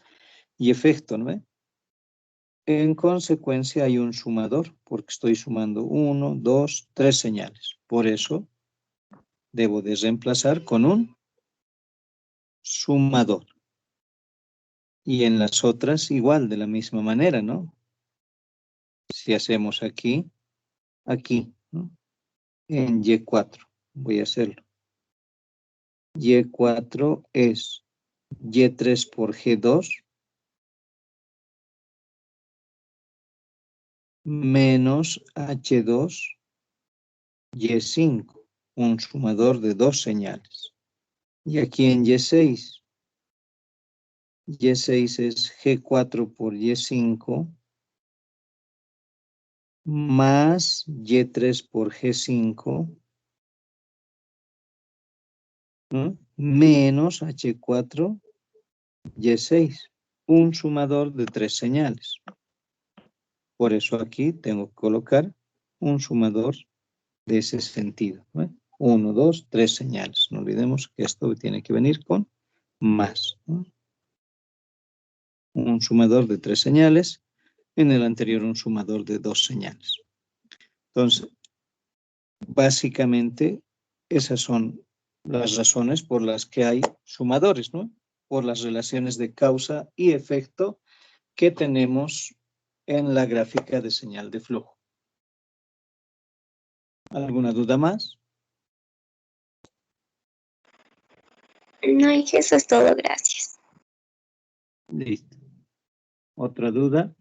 y efecto, ¿no? En consecuencia hay un sumador, porque estoy sumando 1, 2, 3 señales. Por eso debo de reemplazar con un sumador. Y en las otras igual, de la misma manera, ¿no? Si hacemos aquí, ¿no? En Y4, voy a hacerlo. Y4 es Y3 por G2 menos H2 Y5, un sumador de dos señales. Y aquí en Y6 es G4 por Y5 más Y3 por G5, ¿no? Menos H4 Y6, un sumador de tres señales. Por eso aquí tengo que colocar un sumador de ese sentido, ¿no? 1, 2, 3 señales. No olvidemos que esto tiene que venir con más, ¿no? Un sumador de tres señales, en el anterior un sumador de dos señales. Entonces, básicamente, esas son las razones por las que hay sumadores, ¿no? Por las relaciones de causa y efecto que tenemos en la gráfica de señal de flujo. ¿Alguna duda más? No, dije, eso es todo, gracias. Listo. ¿Otra duda?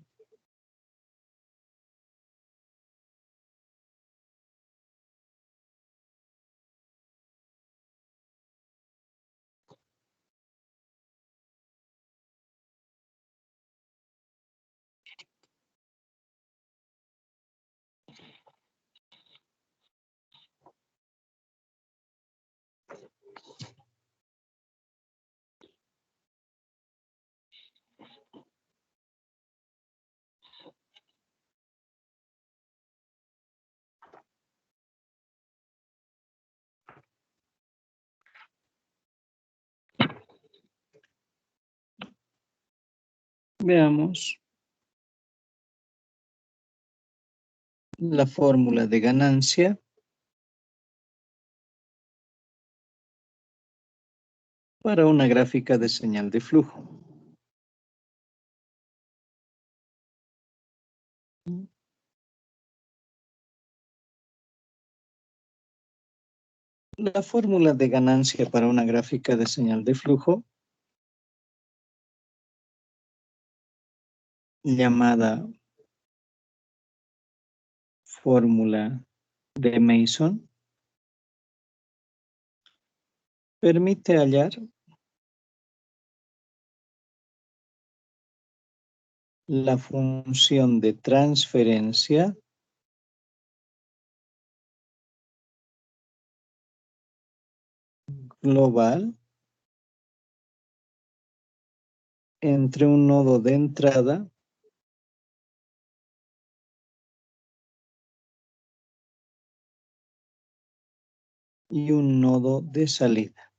Veamos la fórmula de ganancia para una gráfica de señal de flujo. La fórmula de ganancia para una gráfica de señal de flujo, llamada fórmula de Mason, permite hallar la función de transferencia global entre un nodo de entrada y un nodo de salida.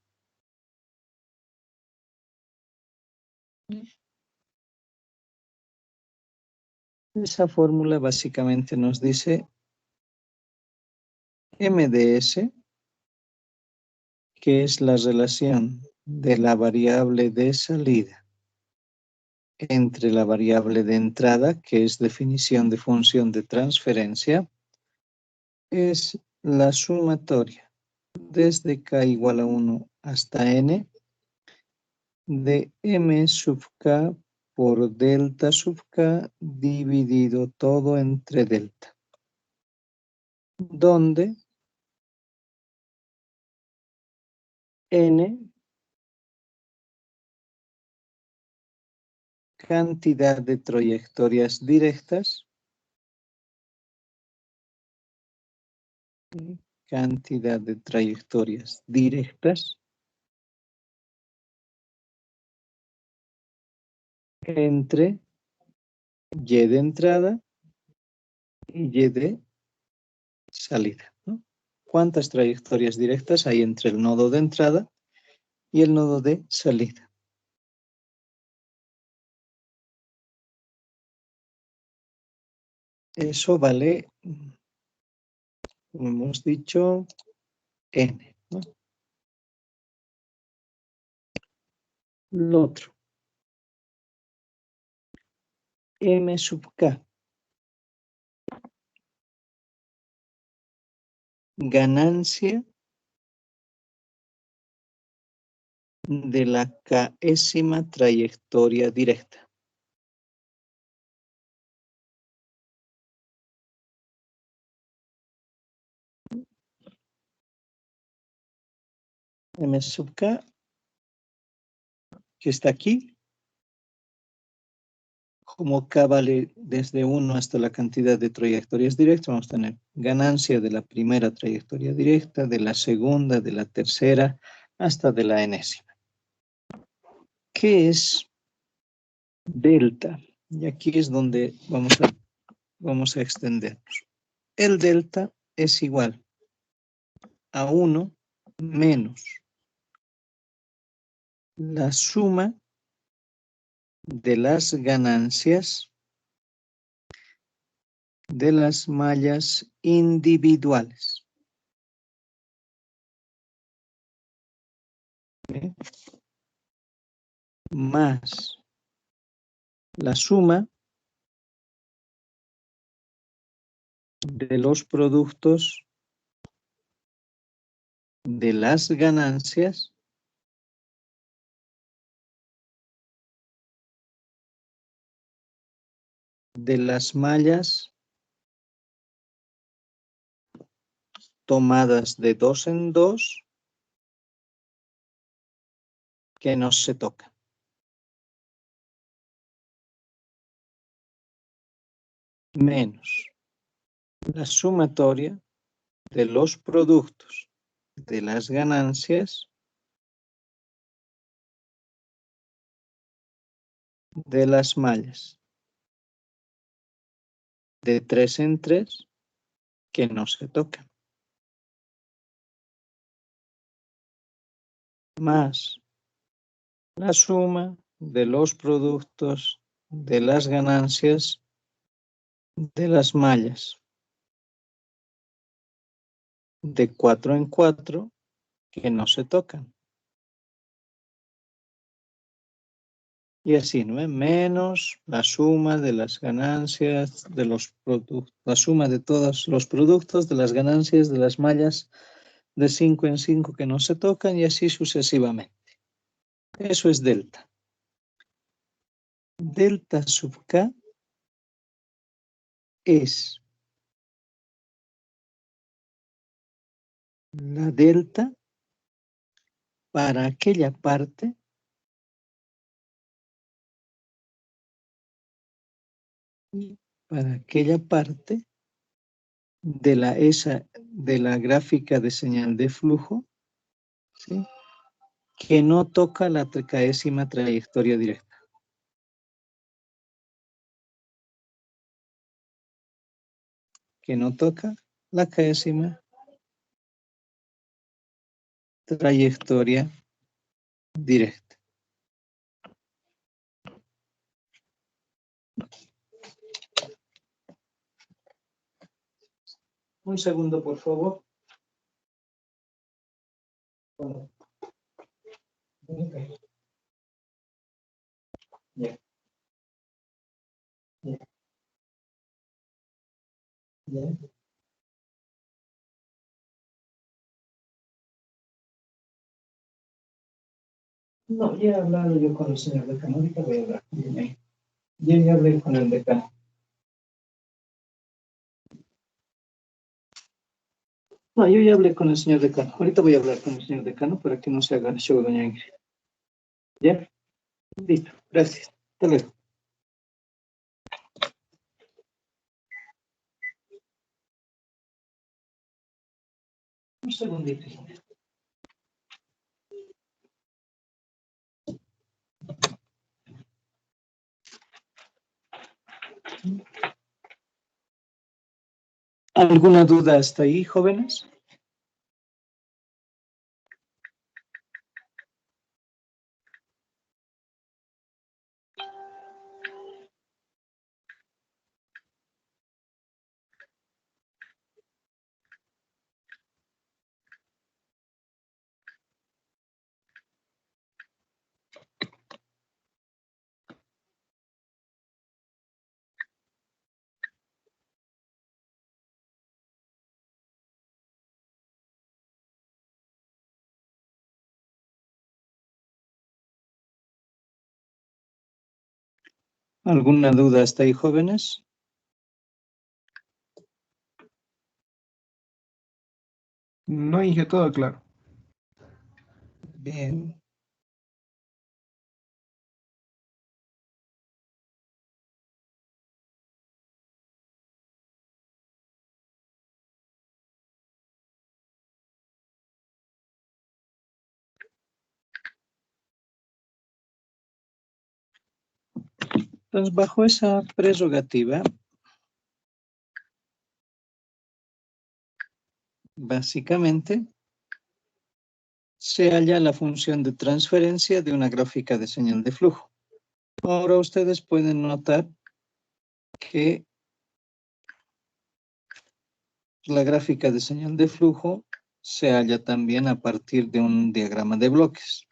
Esa fórmula básicamente nos dice MDS, que es la relación de la variable de salida entre la variable de entrada, que es definición de función de transferencia, es la sumatoria desde k igual a 1 hasta n de m sub k por delta sub k dividido todo entre delta, donde n cantidad de trayectorias directas, cantidad de trayectorias directas entre y de entrada y y de salida, ¿no? ¿Cuántas trayectorias directas hay entre el nodo de entrada y el nodo de salida? Eso vale, como hemos dicho, n, ¿no? Lo otro, m sub k, ganancia de la késima trayectoria directa. M sub k, que está aquí, como k vale desde 1 hasta la cantidad de trayectorias directas, vamos a tener ganancia de la primera trayectoria directa, de la segunda, de la tercera, hasta de la enésima. ¿Qué es delta? Y aquí es donde vamos a extendernos. El delta es igual a 1 menos la suma de las ganancias de las mallas individuales. ¿Sí? Más la suma de los productos de las ganancias de las mallas tomadas de 2 en 2 que no se tocan. Menos la sumatoria de los productos de las ganancias de las mallas de 3 en 3 que no se tocan. Más la suma de los productos de las ganancias de las mallas de 4 en 4 que no se tocan. Y así, ¿no? Menos la suma de las ganancias de los productos, la suma de todos los productos de las ganancias de las mallas de 5 en 5 que no se tocan y así sucesivamente. Eso es delta. Delta sub k es la delta para aquella parte para aquella parte de la gráfica de señal de flujo, ¿sí?, que no toca la tricaésima trayectoria directa. Que no toca la tricaésima trayectoria directa. Un segundo, por favor. Ya. Ya. Ya. No, ya he hablado yo con el señor decano, ahorita voy a hablar. Ya hablé con el decano. No, yo ya hablé con el señor decano. Ahorita voy a hablar con el señor decano para que no se haga el show, doña Ingrid. ¿Ya? Listo, gracias. Hasta luego. Un segundito. ¿Alguna duda hasta ahí, jóvenes? ¿Alguna duda hasta ahí, jóvenes? No, Inge, todo claro. Bien. Entonces, bajo esa prerrogativa, básicamente, se halla la función de transferencia de una gráfica de señal de flujo. Ahora ustedes pueden notar que la gráfica de señal de flujo se halla también a partir de un diagrama de bloques.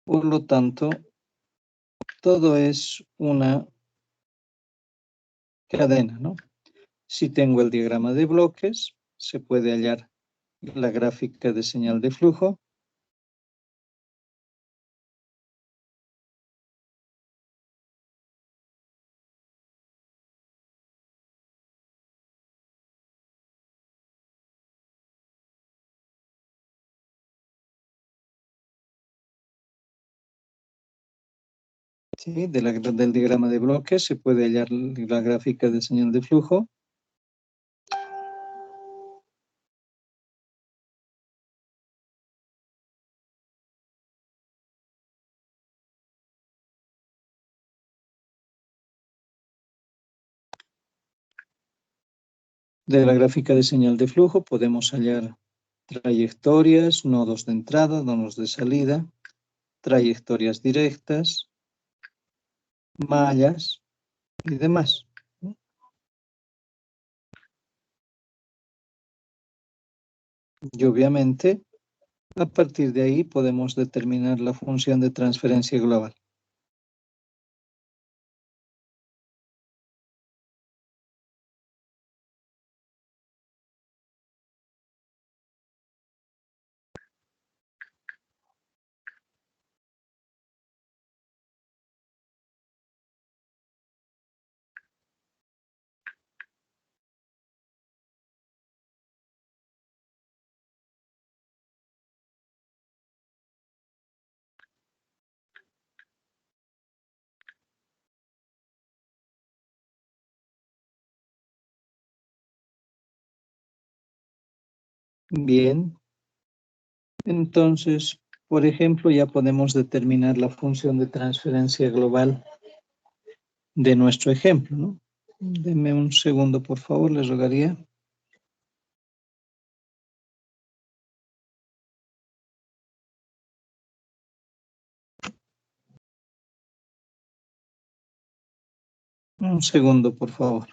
Por lo tanto, todo es una cadena, ¿no? Si tengo el diagrama de bloques, se puede hallar la gráfica de señal de flujo. ¿Sí? Del diagrama de bloques se puede hallar la gráfica de señal de flujo. De la gráfica de señal de flujo podemos hallar trayectorias, nodos de entrada, nodos de salida, trayectorias directas, mallas y demás. Y obviamente, a partir de ahí podemos determinar la función de transferencia global. Bien. Entonces, por ejemplo, ya podemos determinar la función de transferencia global de nuestro ejemplo, ¿no? Deme un segundo, por favor, les rogaría. Un segundo, por favor.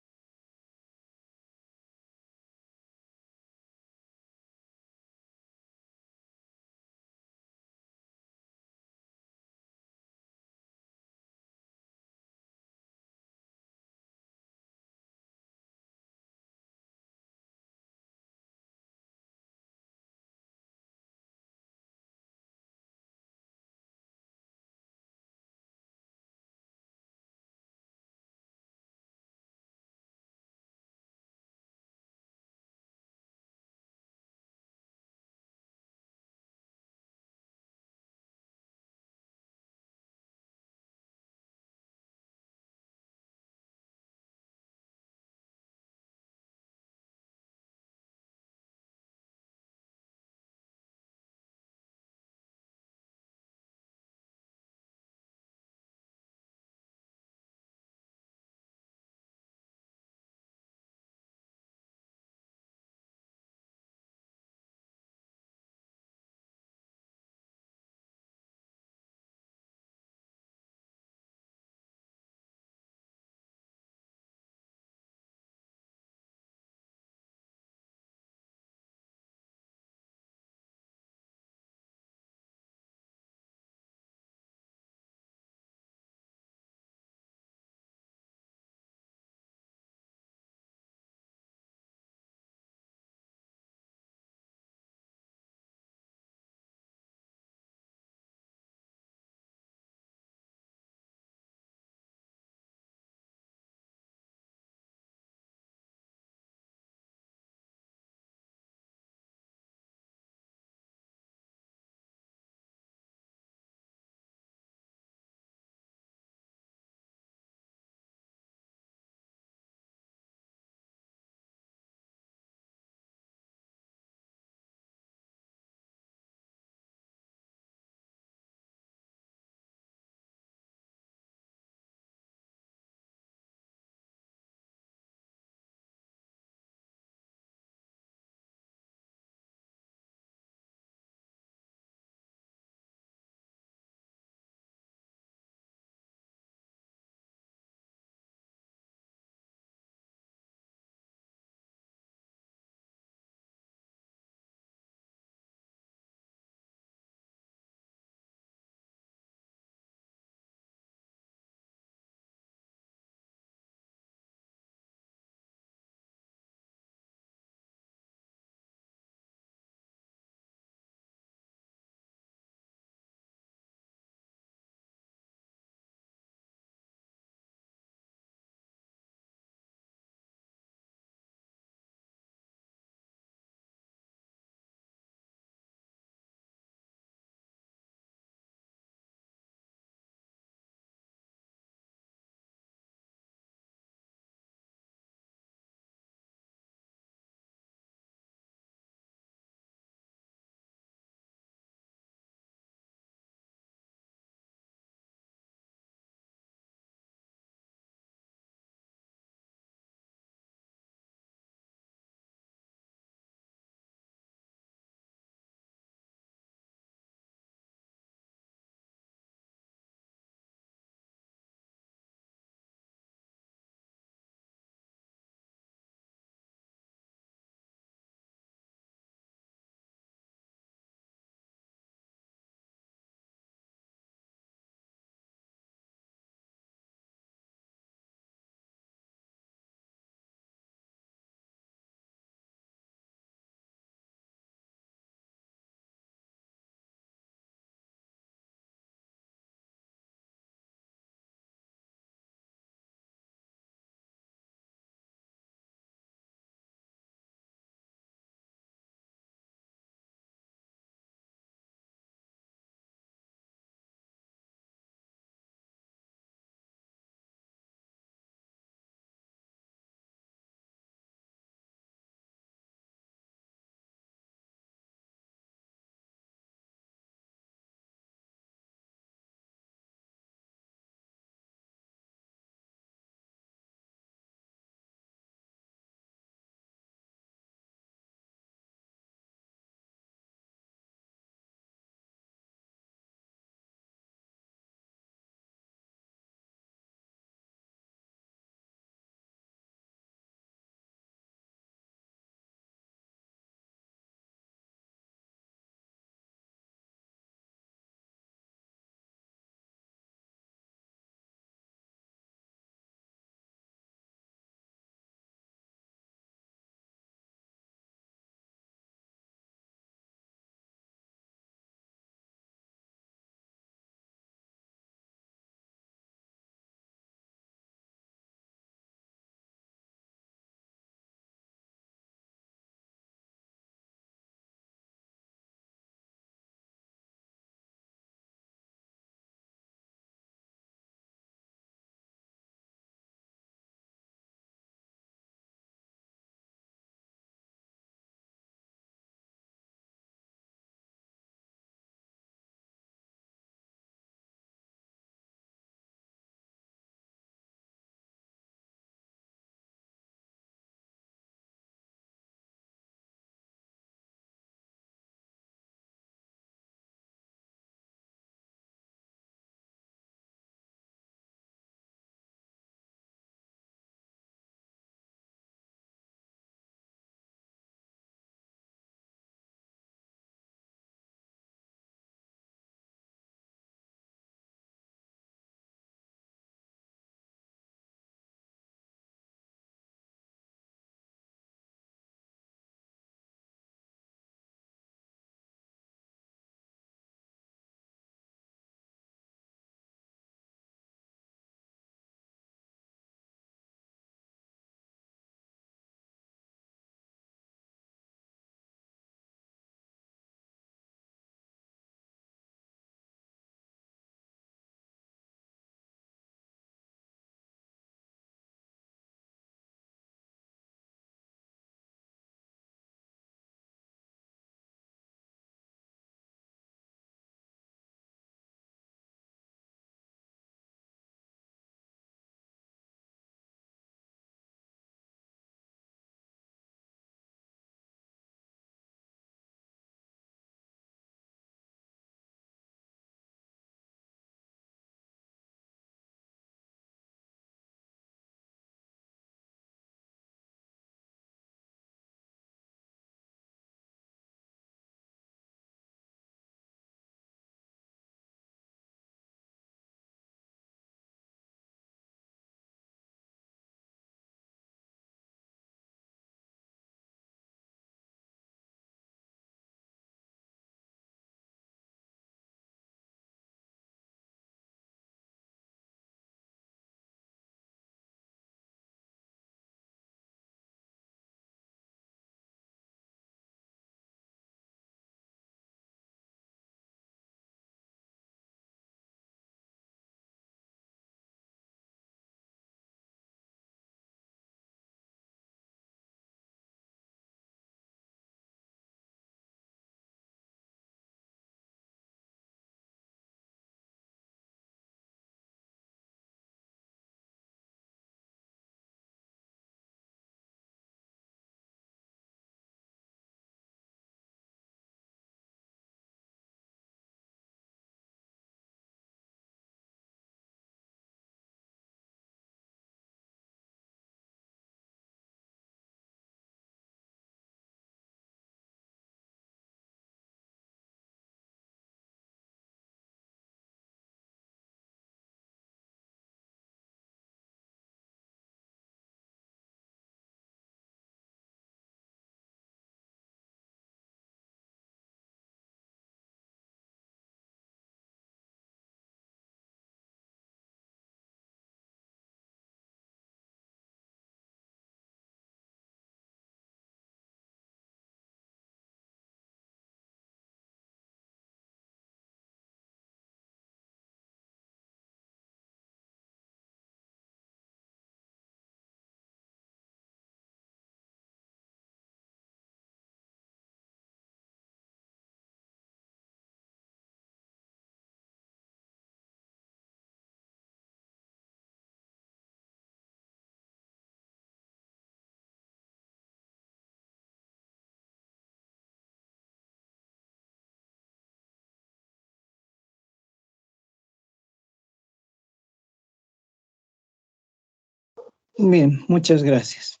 Bien, muchas gracias.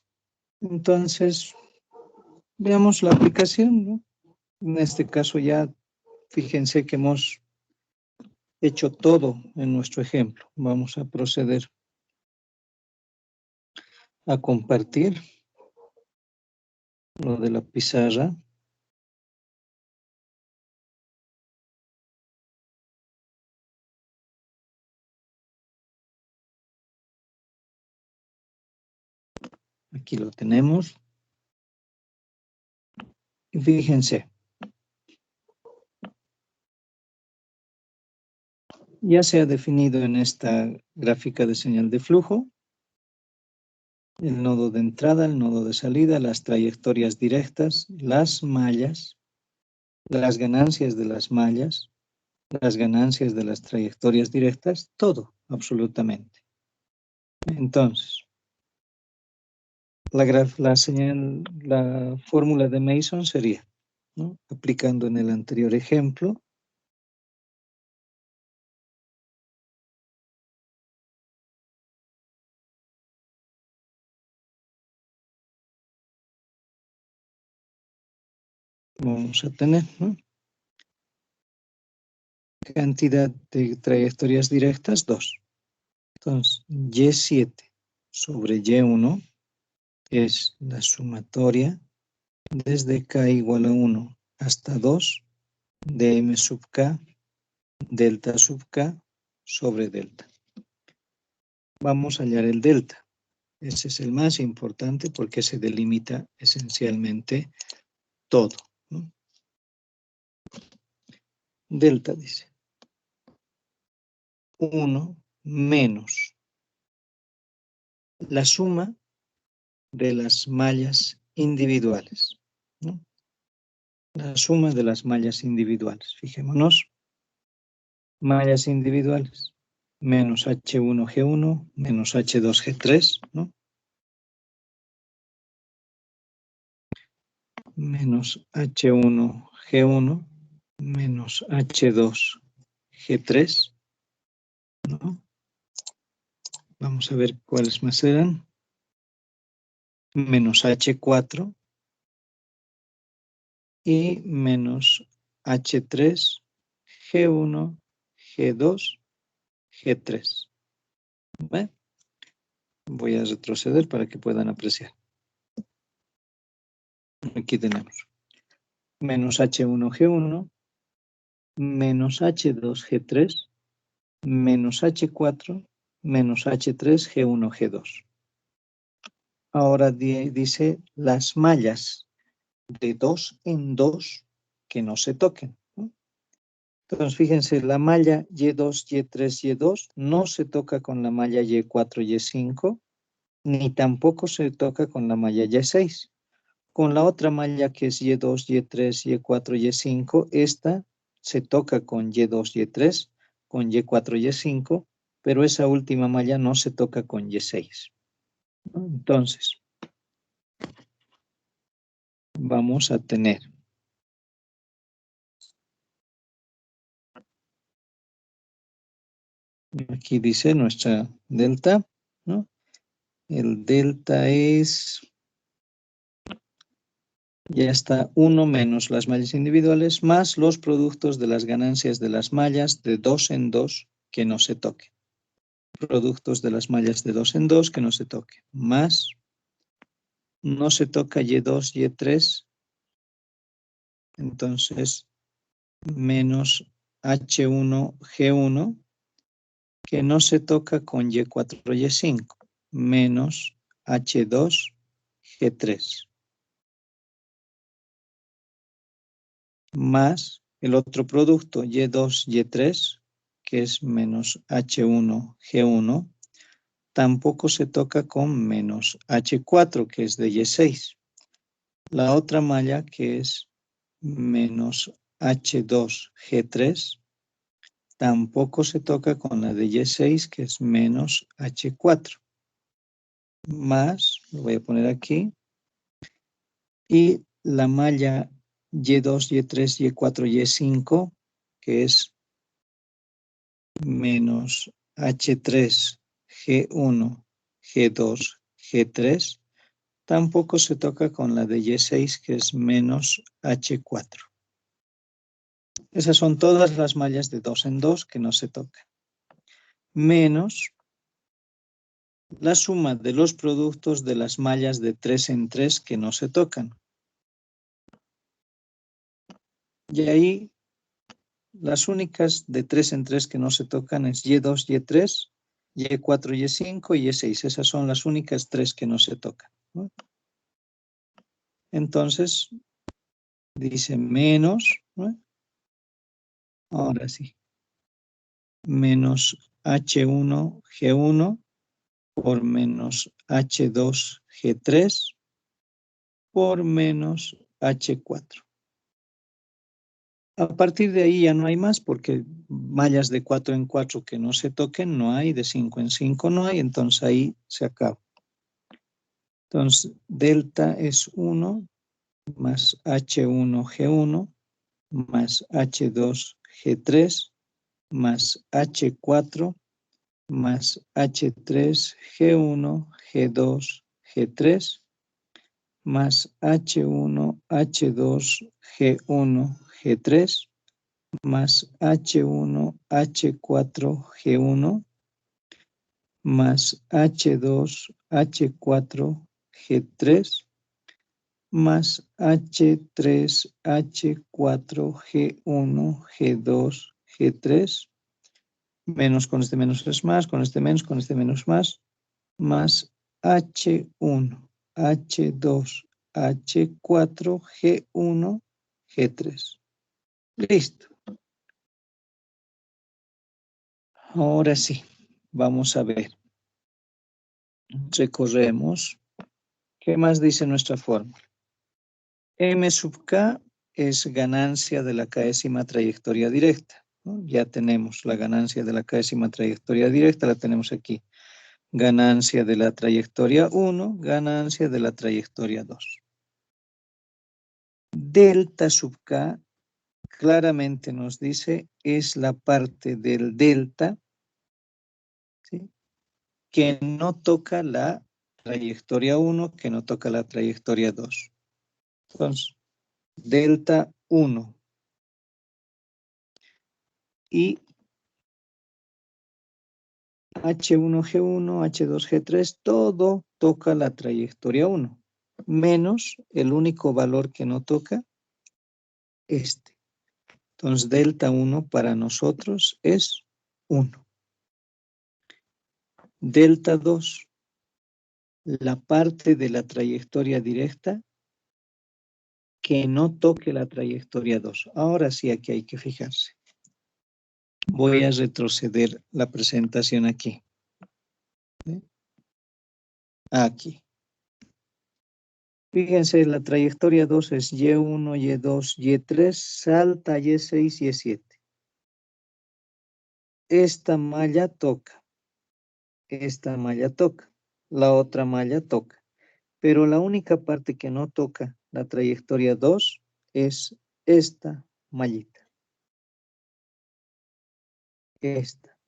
Entonces, veamos la aplicación, ¿no? En este caso ya, fíjense que hemos hecho todo en nuestro ejemplo. Vamos a proceder a compartir lo de la pizarra. Aquí lo tenemos. Y fíjense, ya se ha definido en esta gráfica de señal de flujo el nodo de entrada, el nodo de salida, las trayectorias directas, las mallas, las ganancias de las mallas, las ganancias de las trayectorias directas, todo, absolutamente. Entonces, la fórmula de Mason sería, ¿no? Aplicando en el anterior ejemplo, vamos a tener, ¿no? Cantidad de trayectorias directas, 2. Entonces, Y7 sobre Y1 es la sumatoria desde K igual a 1 hasta 2 de M sub K, delta sub K sobre delta. Vamos a hallar el delta. Ese es el más importante porque se delimita esencialmente todo, ¿no? Delta dice 1 menos la suma de las mallas individuales, ¿no? La suma de las mallas individuales. Fijémonos, mallas individuales, menos H1G1, menos H2G3, ¿no? Menos H1G1, menos H2G3, ¿no? Vamos a ver cuáles más eran. Menos H4 y menos H3, G1, G2, G3. ¿Ve? Voy a retroceder para que puedan apreciar. Aquí tenemos menos H1G1, menos H2G3, menos H4, menos H3G1G2. Ahora dice las mallas de 2 en 2 que no se toquen, ¿no? Entonces, fíjense, la malla Y2, Y3, Y2 no se toca con la malla Y4, Y5, ni tampoco se toca con la malla Y6. Con la otra malla que es Y2, Y3, Y4, Y5, esta se toca con Y2, Y3, con Y4, Y5, pero esa última malla no se toca con Y6. Entonces, vamos a tener aquí dice nuestra delta, ¿no? El delta es, ya está, 1 menos las mallas individuales más los productos de las ganancias de las mallas de 2 en 2 que no se toquen. Productos de las mallas de 2 en 2 que no se toquen. Más, no se toca Y2, Y3, entonces menos H1, G1, que no se toca con Y4, Y5, menos H2, G3. Más el otro producto Y2, Y3, que es menos H1, G1, tampoco se toca con menos H4, que es de Y6. La otra malla, que es menos H2, G3, tampoco se toca con la de Y6, que es menos H4. Más, lo voy a poner aquí, y la malla Y2, Y3, Y4, Y5, que es menos H3, G1, G2, G3, tampoco se toca con la de Y6, que es menos H4. Esas son todas las mallas de 2 en 2 que no se tocan. Menos la suma de los productos de las mallas de 3 en 3 que no se tocan. Y ahí las únicas de 3 en 3 que no se tocan es Y2, Y3, Y4, Y5 y Y6. Esas son las únicas 3 que no se tocan, ¿no? Entonces, dice menos, ¿no? Ahora sí, menos H1, G1 por menos H2, G3 por menos H4. A partir de ahí ya no hay más porque mallas de 4 en 4 que no se toquen no hay, de 5 en 5 no hay, entonces ahí se acaba. Entonces, delta es 1 más H1, G1 más H2, G3 más H4 más H3, G1, G2, G3 más H1, H2, G1, G3 más H1, H4, G1 más H2, H4, G3 más H3, H4, G1, G2, G3 menos con este menos es más, con este menos más H1, H2, H4, G1, G3. Listo. Ahora sí, vamos a ver. Recorremos. ¿Qué más dice nuestra fórmula? M sub K es ganancia de la késima trayectoria directa, ¿no? Ya tenemos la ganancia de la késima trayectoria directa, la tenemos aquí. Ganancia de la trayectoria 1, ganancia de la trayectoria 2. Delta sub K claramente nos dice es la parte del delta, ¿sí?, que no toca la trayectoria 1, que no toca la trayectoria 2. Entonces, delta 1 y H1, G1, H2, G3, todo toca la trayectoria 1, menos el único valor que no toca, este. Entonces, delta 1 para nosotros es 1. Delta 2, la parte de la trayectoria directa que no toque la trayectoria 2. Ahora sí, aquí hay que fijarse. Voy a retroceder la presentación aquí. ¿Sí? Aquí. Fíjense, la trayectoria 2 es Y1, Y2, Y3, salta Y6, Y7. Esta malla toca. Esta malla toca. La otra malla toca. Pero la única parte que no toca la trayectoria 2 es esta mallita. Esta.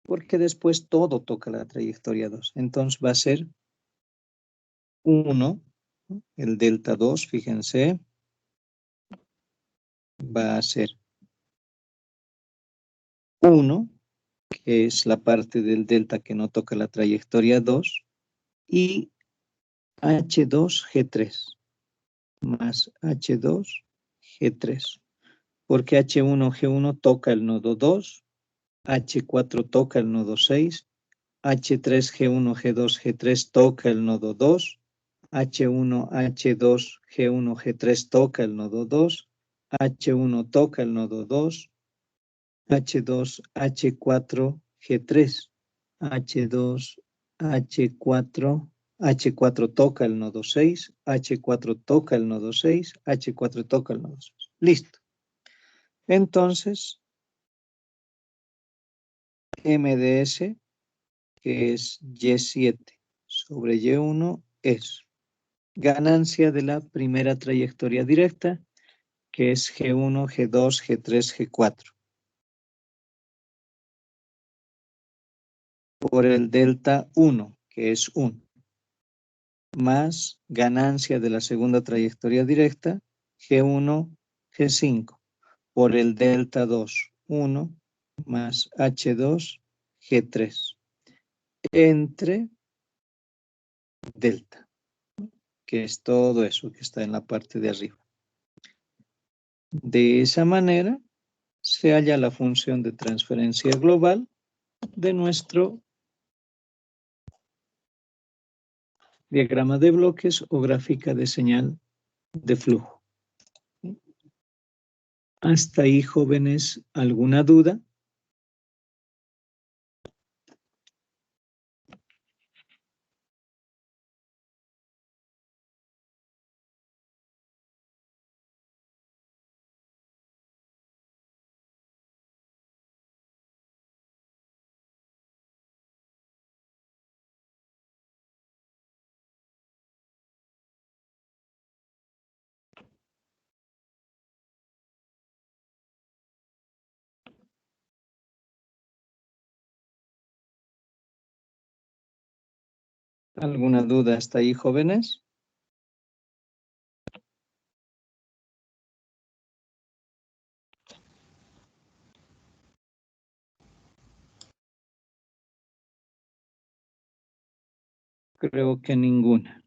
Porque después todo toca la trayectoria 2. Entonces va a ser 1, el delta 2, fíjense, va a ser 1, que es la parte del delta que no toca la trayectoria 2, y H2, G3, más H2, G3, porque H1, G1 toca el nodo 2, H4 toca el nodo 6, H3, G1, G2, G3 toca el nodo 2, H1, H2, G1, G3 toca el nodo 2, H1 toca el nodo 2, H2, H4, G3, H2, H4, H4 toca el nodo 6, H4 toca el nodo 6, H4 toca el nodo 6. Listo. Entonces, MDS, que es Y7 sobre Y1, es ganancia de la primera trayectoria directa, que es G1, G2, G3, G4. Por el delta 1, que es 1. más ganancia de la segunda trayectoria directa, G1, G5, por el delta 2, 1, más H2, G3, entre delta, que es todo eso que está en la parte de arriba. De esa manera se halla la función de transferencia global de nuestro diagrama de bloques o gráfica de señal de flujo. Hasta ahí, jóvenes, ¿alguna duda? ¿Alguna duda hasta ahí, jóvenes? Creo que ninguna.